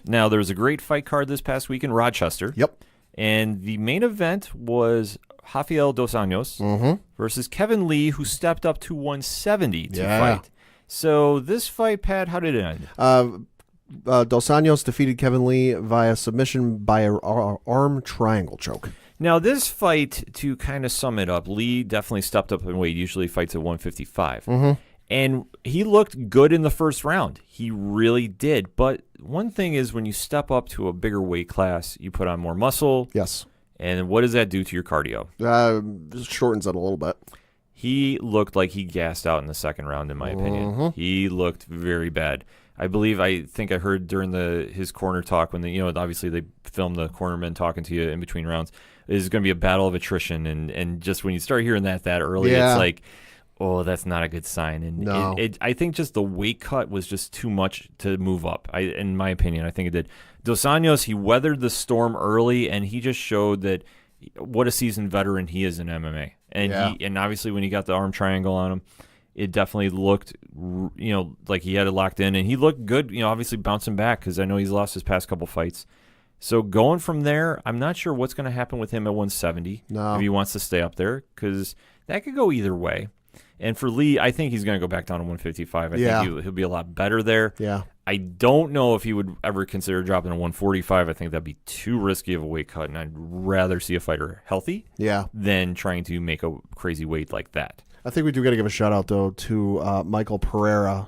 Now, there was a great fight card this past week in Rochester. Yep. And the main event was Rafael Dos Anjos versus Kevin Lee, who stepped up to 170 to fight. So this fight, Pat, how did it end? Dos Anjos defeated Kevin Lee via submission by an arm triangle choke. Now, this fight, to kind of sum it up, Lee definitely stepped up in weight. Usually fights at 155. And he looked good in the first round. He really did. But one thing is, when you step up to a bigger weight class, you put on more muscle. Yes. And what does that do to your cardio? Shortens it a little bit. He looked like he gassed out in the second round, in my opinion. He looked very bad. I think I heard during his corner talk when obviously they filmed the cornermen talking to you in between rounds. It's going to be a battle of attrition, and just when you start hearing that early, it's like, oh, that's not a good sign. And I think just the weight cut was just too much to move up. In my opinion, I think it did. Dos Anjos, he weathered the storm early, and he just showed that what a seasoned veteran he is in MMA. And obviously when he got the arm triangle on him, it definitely looked, like he had it locked in, and he looked good. Obviously bouncing back, because I know he's lost his past couple fights. So going from there, I'm not sure what's going to happen with him at 170. No. If he wants to stay up there, because that could go either way. And for Lee, I think he's going to go back down to 155. I think he'll be a lot better there. Yeah. I don't know if he would ever consider dropping to 145. I think that'd be too risky of a weight cut, and I'd rather see a fighter healthy than than trying to make a crazy weight like that. I think we do got to give a shout out though to Michael Pereira,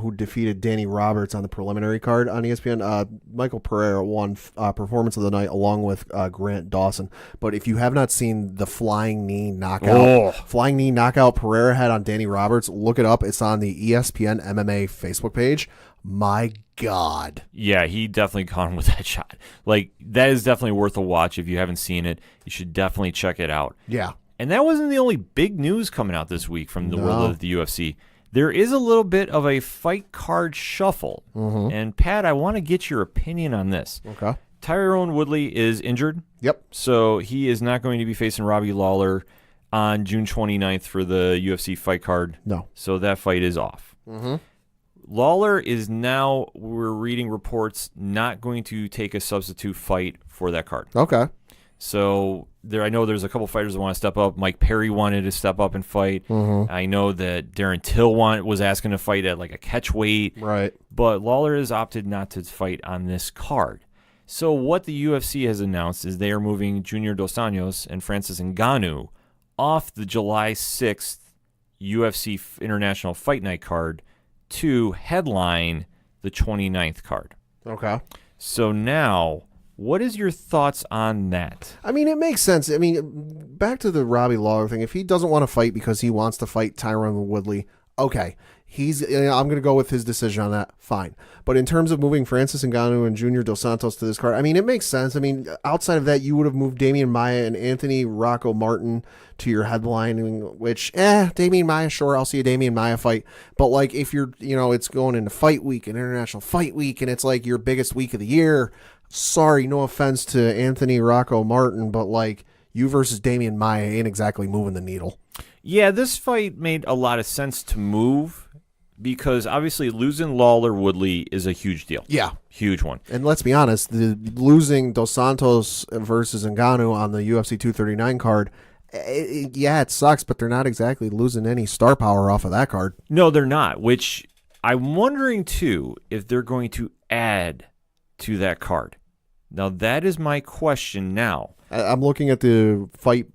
who defeated Danny Roberts on the preliminary card on ESPN. Michael Pereira won Performance of the Night along with Grant Dawson. But if you have not seen the flying knee knockout Pereira had on Danny Roberts, look it up. It's on the ESPN MMA Facebook page. My God. Yeah, he definitely caught him with that shot. Like, that is definitely worth a watch. If you haven't seen it, you should definitely check it out. Yeah. And that wasn't the only big news coming out this week from the world of the UFC. There is a little bit of a fight card shuffle. Mm-hmm. And, Pat, I want to get your opinion on this. Okay. Tyrone Woodley is injured. Yep. So he is not going to be facing Robbie Lawler on June 29th for the UFC fight card. No. So that fight is off. Mm-hmm. Lawler is now, we're reading reports, not going to take a substitute fight for that card. Okay. So I know there's a couple fighters that want to step up. Mike Perry wanted to step up and fight. Mm-hmm. I know that Darren Till was asking to fight at like a catch weight. Right. But Lawler has opted not to fight on this card. So what the UFC has announced is they are moving Junior Dos Anjos and Francis Ngannou off the July 6th UFC International Fight Night card to headline the 29th card. Okay. So now, what is your thoughts on that? I mean, it makes sense. I mean, back to the Robbie Lawler thing. If he doesn't want to fight because he wants to fight Tyron Woodley, okay. I'm going to go with his decision on that. Fine. But in terms of moving Francis Ngannou and Junior Dos Santos to this card, I mean, it makes sense. I mean, outside of that, you would have moved Damian Maia and Anthony Rocco Martin to your headlining, which, Damian Maia, sure, I'll see a Damian Maia fight. But, like, if you're, it's going into fight week and International Fight Week, and it's, like, your biggest week of the year, sorry, no offense to Anthony Rocco Martin, but, like, you versus Damian Maia ain't exactly moving the needle. Yeah, this fight made a lot of sense to move because obviously losing Lawler Woodley is a huge deal. Yeah. Huge one. And let's be honest, the losing Dos Santos versus Ngannou on the UFC 239 card, it sucks, but they're not exactly losing any star power off of that card. No, they're not, which I'm wondering, too, if they're going to add to that card. Now, that is my question now. I'm looking at the fight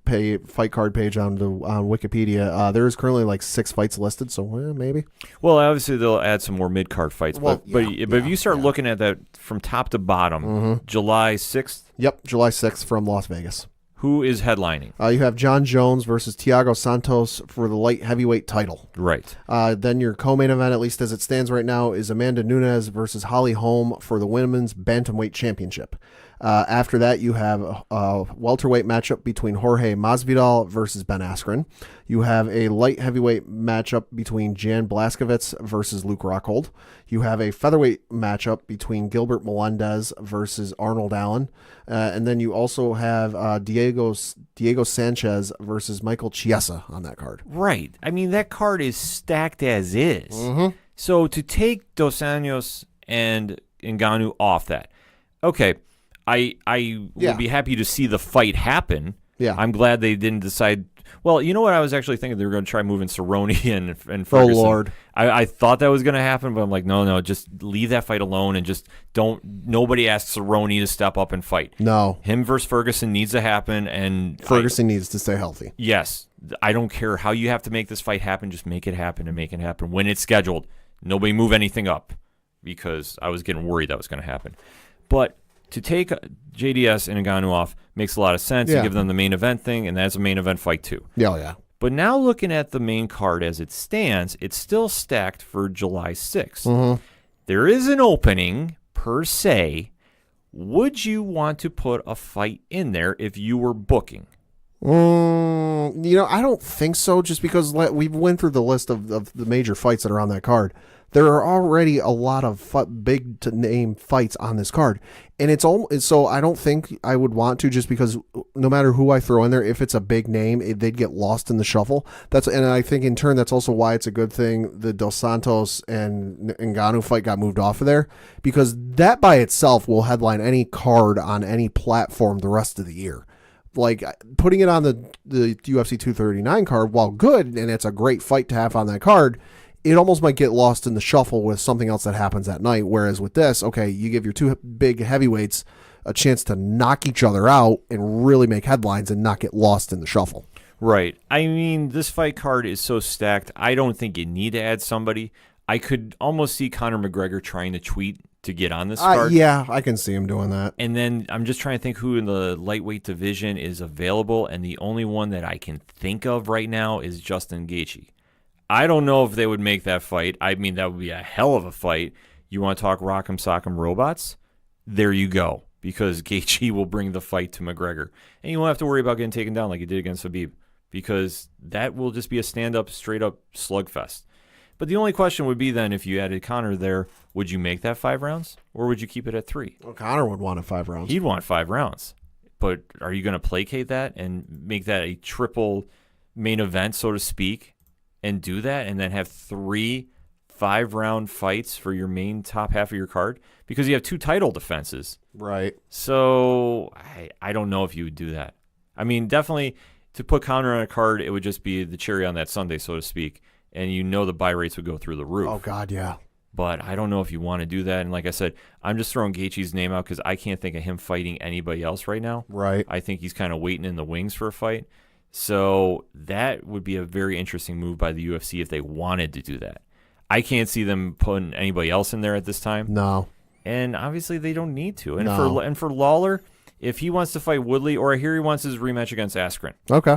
card page on Wikipedia. There is currently like 6 fights listed, so maybe. Well, obviously they'll add some more mid card fights, Well, but if you start looking at that from top to bottom, July 6th. Yep, July 6th from Las Vegas. Who is headlining? You have John Jones versus Thiago Santos for the light heavyweight title. Right. Then your co-main event, at least as it stands right now, is Amanda Nunes versus Holly Holm for the women's bantamweight championship. After that, you have a welterweight matchup between Jorge Masvidal versus Ben Askren. You have a light heavyweight matchup between Jan Blachowicz versus Luke Rockhold. You have a featherweight matchup between Gilbert Melendez versus Arnold Allen. And then you also have Diego Sanchez versus Michael Chiesa on that card. Right. I mean, that card is stacked as is. Mm-hmm. So to take Dos Anjos and Ngannou off that, okay, I would be happy to see the fight happen. Yeah. I'm glad they didn't decide. Well, you know what? I was actually thinking they were going to try moving Cerrone and Ferguson. Oh, Lord. I thought that was going to happen, but I'm like, no, just leave that fight alone and just nobody asks Cerrone to step up and fight. No. Him versus Ferguson needs to happen. And Ferguson needs to stay healthy. Yes. I don't care how you have to make this fight happen. Just make it happen and make it happen when it's scheduled. Nobody move anything up because I was getting worried that was going to happen. But to take JDS and Ngannou off makes a lot of sense. You give them the main event thing, and that's a main event fight too. Yeah. But now looking at the main card as it stands, it's still stacked for July 6th. Mm-hmm. There is an opening, per se. Would you want to put a fight in there if you were booking? I don't think so, just because we went through the list of the major fights that are on that card. There are already a lot of big to name fights on this card, and so I don't think I would want to, just because no matter who I throw in there, if it's a big name, they'd get lost in the shuffle. And I think in turn that's also why it's a good thing the Dos Santos and Ngannou fight got moved off of there, because that by itself will headline any card on any platform the rest of the year. Like putting it on the UFC 239 card, while good and it's a great fight to have on that card, it almost might get lost in the shuffle with something else that happens that night. Whereas with this, okay, you give your 2 big heavyweights a chance to knock each other out and really make headlines and not get lost in the shuffle. Right. I mean, this fight card is so stacked. I don't think you need to add somebody. I could almost see Conor McGregor trying to tweet to get on this card. Yeah, I can see him doing that. And then I'm just trying to think who in the lightweight division is available, and the only one that I can think of right now is Justin Gaethje. I don't know if they would make that fight. I mean, that would be a hell of a fight. You want to talk Rock'em Sock'em Robots? There you go, because Gaethje will bring the fight to McGregor. And you won't have to worry about getting taken down like you did against Khabib, because that will just be a stand-up, straight-up slugfest. But the only question would be then, if you added Conor there, would you make that 5 rounds, or would you keep it at 3? Well, Conor would want it 5 rounds. He'd want 5 rounds. But are you going to placate that and make that a triple main event, so to speak, and do that, and then have 3 5-round fights for your main top half of your card? Because you have 2 title defenses. Right. So I don't know if you would do that. I mean, definitely to put Conor on a card, it would just be the cherry on that sundae, so to speak. And you know the buy rates would go through the roof. Oh, God, yeah. But I don't know if you want to do that. And like I said, I'm just throwing Gaethje's name out because I can't think of him fighting anybody else right now. Right. I think he's kind of waiting in the wings for a fight. So that would be a very interesting move by the UFC if they wanted to do that. I can't see them putting anybody else in there at this time. No. And obviously they don't need to. And No. for Lawler, if he wants to fight Woodley, or I hear he wants his rematch against Askren, Okay.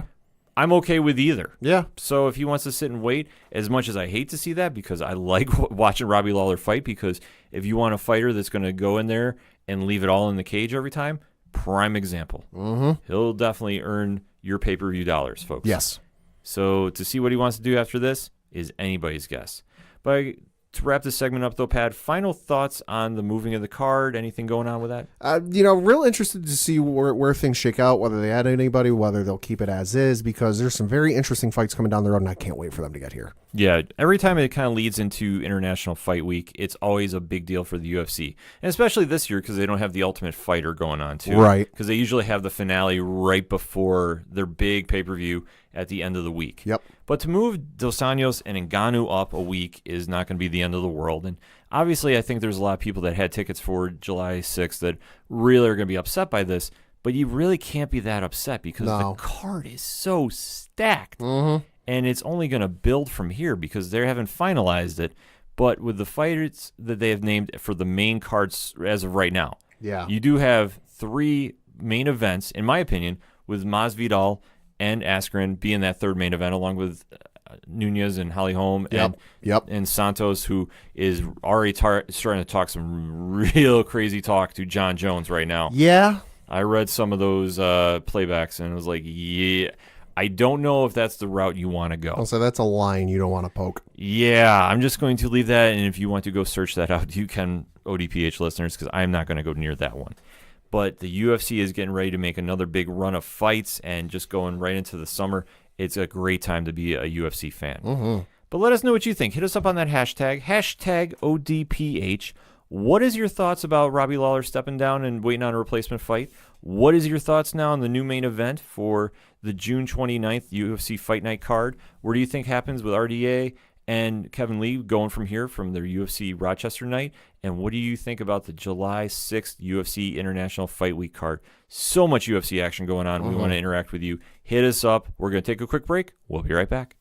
I'm okay with either. Yeah. So if he wants to sit and wait, as much as I hate to see that, because I like watching Robbie Lawler fight, because if you want a fighter that's going to go in there and leave it all in the cage every time, prime example. Mm-hmm. He'll definitely earn your pay-per-view dollars, folks. Yes. So to see what he wants to do after this is anybody's guess. But to wrap this segment up, though, Pat, final thoughts on the moving of the card? Anything going on with that? Real interested to see where things shake out, whether they add anybody, whether they'll keep it as is, because there's some very interesting fights coming down the road, and I can't wait for them to get here. Yeah, every time it kind of leads into International Fight Week, it's always a big deal for the UFC. And especially this year because they don't have the Ultimate Fighter going on, too. Right. Because they usually have the finale right before their big pay-per-view at the end of the week. Yep. But to move Dos Anjos and Ngannou up a week is not going to be the end of the world. And obviously, I think there's a lot of people that had tickets for July 6th that really are going to be upset by this. But you really can't be that upset because No. the card is so stacked. Mm-hmm. And it's only going to build from here because they haven't finalized it. But with the fighters that they have named for the main cards as of right now, Yeah. you do have 3 main events, in my opinion, with Masvidal and Askren being that third main event, along with Nunez and Holly Holm and Santos, who is already starting to talk some real crazy talk to John Jones right now. Yeah. I read some of those playbacks, and it was like, yeah, I don't know if that's the route you want to go. So that's a line you don't want to poke. Yeah, I'm just going to leave that, and if you want to go search that out, you can, ODPH listeners, because I'm not going to go near that one. But the UFC is getting ready to make another big run of fights and just going right into the summer. It's a great time to be a UFC fan. Mm-hmm. But let us know what you think. Hit us up on that hashtag ODPH. What is your thoughts about Robbie Lawler stepping down and waiting on a replacement fight? What is your thoughts now on the new main event for the June 29th UFC Fight Night card? Where do you think happens with RDA and Kevin Lee going from here from their UFC Rochester night? And what do you think about the July 6th UFC International Fight Week card? So much UFC action going on. We want to interact with you. Hit us up. We're going to take a quick break. We'll be right back.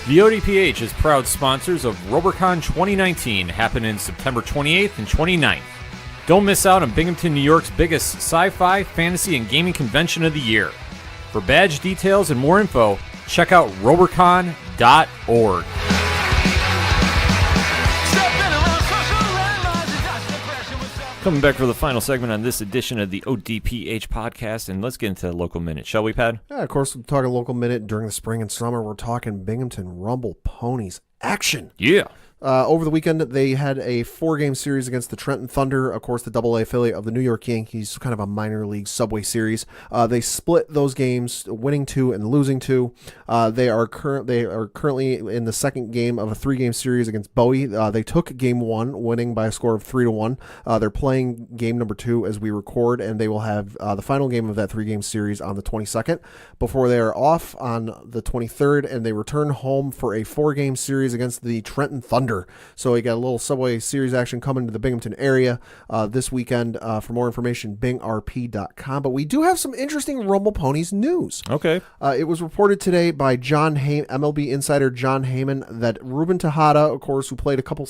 The ODPH is proud sponsors of RoberCon 2019, happening September 28th and 29th. Don't miss out on Binghamton, New York's biggest sci-fi, fantasy, and gaming convention of the year. For badge details and more info, check out robercon.org. Coming back for the final segment on this edition of the ODPH podcast, and let's get into the local minute, shall we, Pat? Yeah, of course, we're talking local minute during the spring and summer. We're talking Binghamton Rumble Ponies action. Yeah. Over the weekend, they had a 4-game series against the Trenton Thunder, of course, the AA affiliate of the New York Yankees, kind of a minor league subway series. They split those games, winning 2 and losing 2. They are currently in the second game of a 3-game series against Bowie. They took game 1, winning by a score of 3-1. They're playing game number 2 as we record, and they will have the final game of that 3-game series on the 22nd before they are off on the 23rd, and they return home for a 4-game series against the Trenton Thunder. Thunder. So we got a little Subway Series action coming to the Binghamton area this weekend. For more information, bingrp.com. But we do have some interesting Rumble Ponies news. Okay. It was reported today by MLB insider John Heyman that Ruben Tejada, of course, who played a couple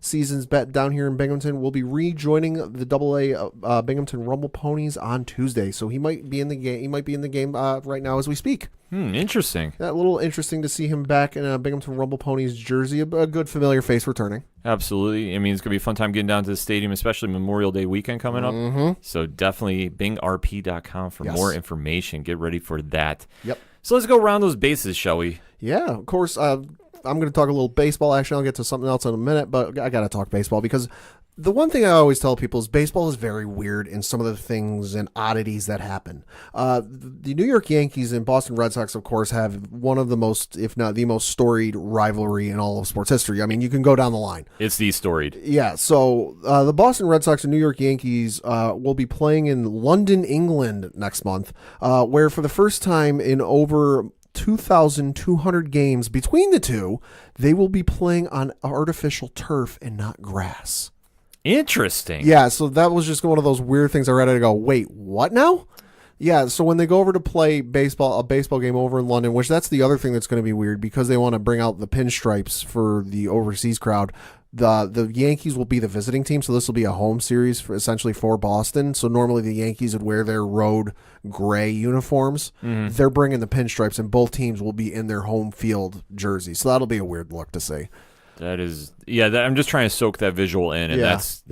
seasons down here in Binghamton, will be rejoining the AA Binghamton Rumble Ponies on Tuesday. So he might be in the game. He might be in the game right now as we speak. Interesting. A little interesting to see him back in a Binghamton Rumble Ponies jersey. A good familiar face returning. Absolutely. I mean, it's going to be a fun time getting down to the stadium, especially Memorial Day weekend coming up. So definitely bingrp.com for more information. Get ready for that. Yep. So let's go around those bases, shall we? Yeah, of course. I'm going to talk a little baseball. Actually, I'll get to something else in a minute, but I got to talk baseball because the one thing I always tell people is baseball is very weird in some of the things and oddities that happen. The New York Yankees and Boston Red Sox, of course, have one of the most, if not the most storied rivalry in all of sports history. I mean, you can go down the line. It's the storied. Yeah, so the Boston Red Sox and New York Yankees will be playing in London, England next month, where for the first time in over 2,200 games between the two, they will be playing on artificial turf and not grass. Interesting. Yeah, so that was just one of those weird things I read. I go, wait, what now? Yeah, so when they go over to play a baseball game over in London, which that's the other thing that's going to be weird because they want to bring out the pinstripes for the overseas crowd. The Yankees will be the visiting team, so this will be a home series essentially for Boston. So normally the Yankees would wear their road gray uniforms. They're bringing the pinstripes, and both teams will be in their home field jerseys. So that'll be a weird look to see. That is, I'm just trying to soak that visual in, and that's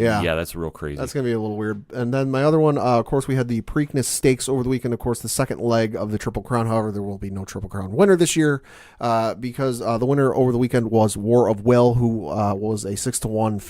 real crazy. That's going to be a little weird. And then my other one, of course, we had the Preakness Stakes over the weekend, of course, the second leg of the Triple Crown. However, there will be no Triple Crown winner this year because the winner over the weekend was War of Will, who was a 6-1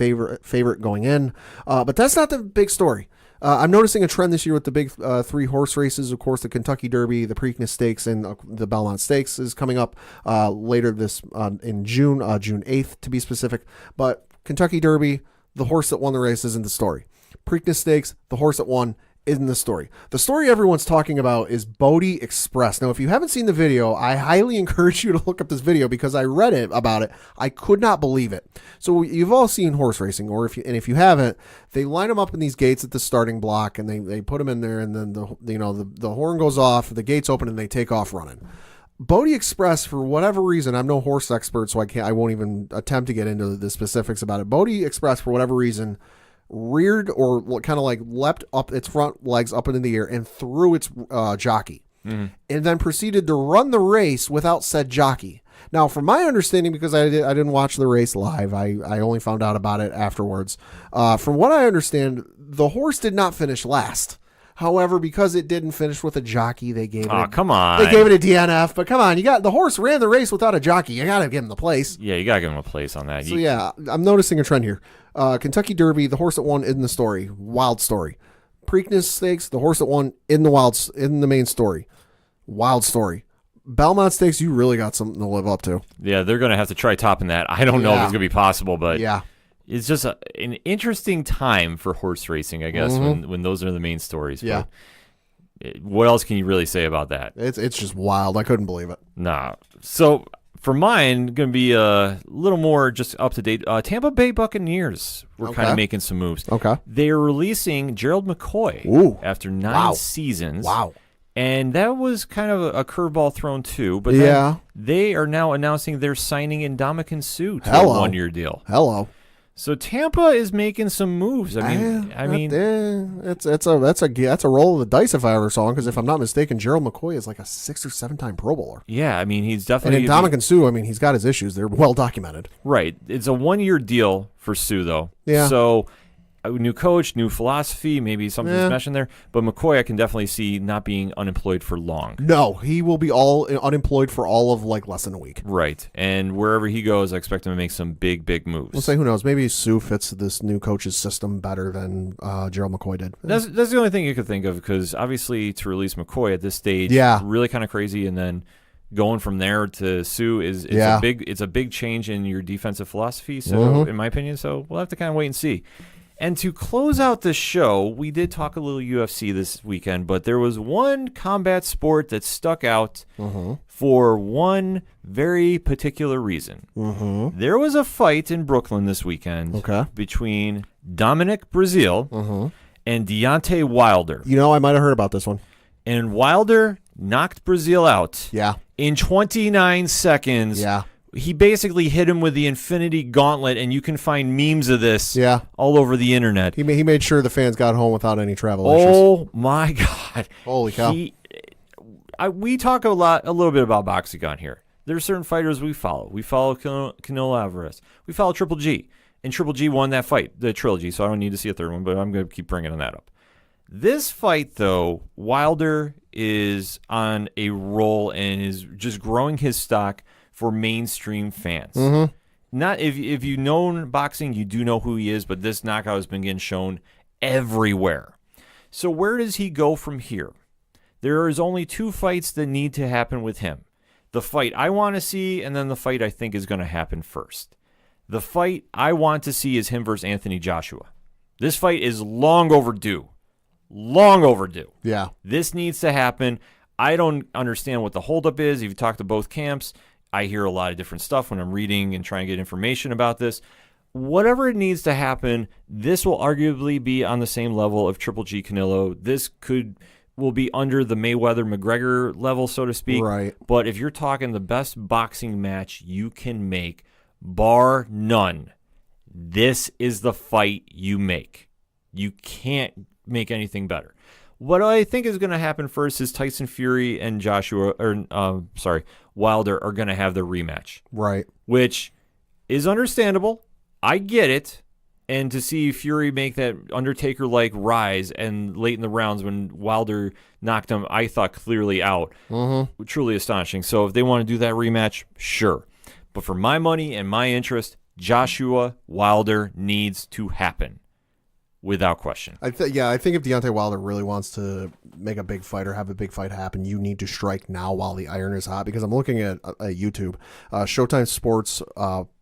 favorite going in. But that's not the big story. I'm noticing a trend this year with the big 3 horse races. Of course, the Kentucky Derby, the Preakness Stakes, and the Belmont Stakes is coming up later this in June, June 8th to be specific. But Kentucky Derby, the horse that won the race isn't the story. Preakness Stakes, the horse that won isn't the story. The story everyone's talking about is Bodie Express. Now, if you haven't seen the video, I highly encourage you to look up this video because I read about it. I could not believe it. So you've all seen horse racing, or if you haven't, they line them up in these gates at the starting block, and they put them in there, and then the horn goes off, the gates open, and they take off running. Bodie Express, for whatever reason, I'm no horse expert, so I won't even attempt to get into the specifics about it. Bodie Express, for whatever reason, reared or kind of like leapt up its front legs up into the air and threw its jockey, and then proceeded to run the race without said jockey. Now, from my understanding, because I didn't watch the race live, I only found out about it afterwards. From what I understand, the horse did not finish last. However, because it didn't finish with a jockey, they gave it. Come on! They gave it a DNF. But come on, the horse ran the race without a jockey. You got to give him the place. Yeah, you got to give him a place on that. So I'm noticing a trend here. Kentucky Derby, the horse that won in the story, wild story. Preakness Stakes, the horse that won in the main story, wild story. Belmont Stakes, you really got something to live up to. Yeah, they're going to have to try topping that. I don't know if it's going to be possible, but it's just an interesting time for horse racing, I guess, when those are the main stories. Yeah. But what else can you really say about that? It's just wild. I couldn't believe it. Nah. So for mine, going to be a little more just up to date. Tampa Bay Buccaneers were kind of making some moves. Okay. They are releasing Gerald McCoy Ooh. after 9 seasons. Wow. And that was kind of a curveball thrown too. But then they are now announcing they're signing Ndamukong Suh to a 1-year deal. Hello. So Tampa is making some moves. I mean, that's a roll of the dice if I ever saw him. Because if I'm not mistaken, Gerald McCoy is like a 6 or 7 time Pro Bowler. Yeah, I mean he's definitely. And Ndamukong Suh, I mean he's got his issues. They're well documented. Right. It's a 1-year deal for Suh though. Yeah. So a new coach, new philosophy, maybe something's meshing there. But McCoy, I can definitely see not being unemployed for long. No, he will be unemployed for all of less than a week. Right. And wherever he goes, I expect him to make some big moves. We'll say, who knows? Maybe Suh fits this new coach's system better than Gerald McCoy did. That's the only thing you could think of, because obviously to release McCoy at this stage, really kind of crazy, and then going from there to Suh is a big change in your defensive philosophy. So in my opinion, we'll have to kind of wait and see. And to close out the show, we did talk a little UFC this weekend, but there was one combat sport that stuck out for one very particular reason. There was a fight in Brooklyn this weekend between Dominic Breazeale and Deontay Wilder. You know, I might have heard about this one. And Wilder knocked Breazeale out in 29 seconds. Yeah. He basically hit him with the Infinity Gauntlet, and you can find memes of this all over the internet. He made sure the fans got home without any travel issues. Oh, my God. Holy cow. We talk a little bit about boxing on here. There are certain fighters we follow. We follow Canelo Alvarez. We follow Triple G. And Triple G won that fight, the trilogy, so I don't need to see a third one, but I'm going to keep bringing that up. This fight, though, Wilder is on a roll and is just growing his stock for mainstream fans. Not if you've known boxing, you do know who he is, but this knockout has been getting shown everywhere. So where does he go from here? There is only 2 fights that need to happen with him. The fight I want to see, and then the fight I think is going to happen first. The fight I want to see is him versus Anthony Joshua. This fight is long overdue. Long overdue. Yeah. This needs to happen. I don't understand what the holdup is. If you talk to both camps, I hear a lot of different stuff when I'm reading and trying to get information about this. Whatever it needs to happen, this will arguably be on the same level of Triple G Canelo. This will be under the Mayweather-McGregor level, so to speak. Right. But if you're talking the best boxing match you can make, bar none, this is the fight you make. You can't make anything better. What I think is going to happen first is Tyson Fury and Wilder are going to have their rematch. Right. Which is understandable. I get it. And to see Fury make that Undertaker-like rise and late in the rounds when Wilder knocked him, I thought clearly out. Truly astonishing. So if they want to do that rematch, sure. But for my money and my interest, Joshua Wilder needs to happen. Without question. I think if Deontay Wilder really wants to make a big fight or have a big fight happen, you need to strike now while the iron is hot. Because I'm looking at YouTube, Showtime Sports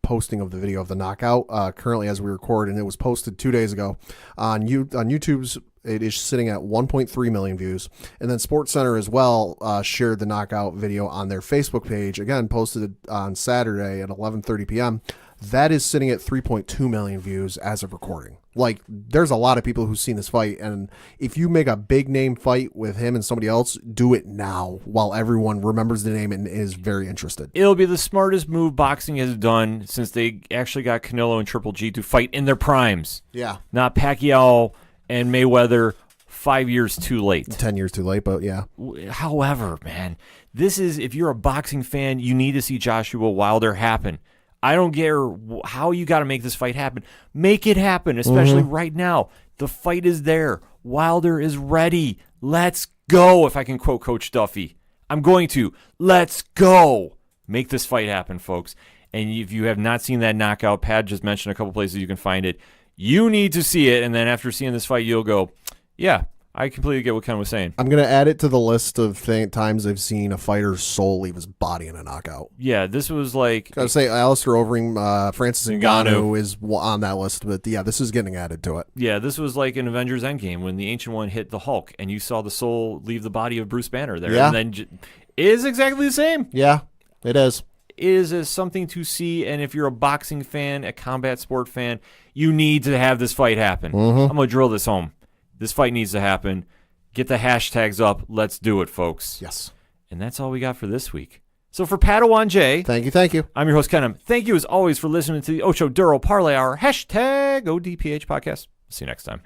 posting of the video of the knockout currently as we record, and it was posted 2 days ago on YouTube's. It is sitting at 1.3 million views, and then SportsCenter as well shared the knockout video on their Facebook page. Again, posted it on Saturday at 11:30 p.m. That is sitting at 3.2 million views as of recording. Like, there's a lot of people who've seen this fight, and if you make a big name fight with him and somebody else, do it now while everyone remembers the name and is very interested. It'll be the smartest move boxing has done since they actually got Canelo and Triple G to fight in their primes. Yeah. Not Pacquiao and Mayweather 5 years too late. 10 years too late, but yeah. However, man, this is, if you're a boxing fan, you need to see Joshua Wilder happen. I don't care how you got to make this fight happen. Make it happen, especially right now. The fight is there. Wilder is ready. Let's go, if I can quote Coach Duffy. I'm going to. Let's go. Make this fight happen, folks. And if you have not seen that knockout, Pat just mentioned a couple places you can find it. You need to see it, and then after seeing this fight, you'll go, yeah, I completely get what Ken was saying. I'm going to add it to the list of times I've seen a fighter's soul leave his body in a knockout. Yeah, this was like... I would say Alistair Overeem, Francis Ngannou is on that list, but yeah, this is getting added to it. Yeah, this was like in Avengers Endgame when the Ancient One hit the Hulk, and you saw the soul leave the body of Bruce Banner there. Yeah. And then it is exactly the same. Yeah, it is. It is something to see, and if you're a boxing fan, a combat sport fan, you need to have this fight happen. I'm going to drill this home. This fight needs to happen. Get the hashtags up. Let's do it, folks. Yes. And that's all we got for this week. So for Padawan J. Thank you. I'm your host, Kenem. Thank you, as always, for listening to the Ocho Duro Parlay Hour. Hashtag ODPH podcast. See you next time.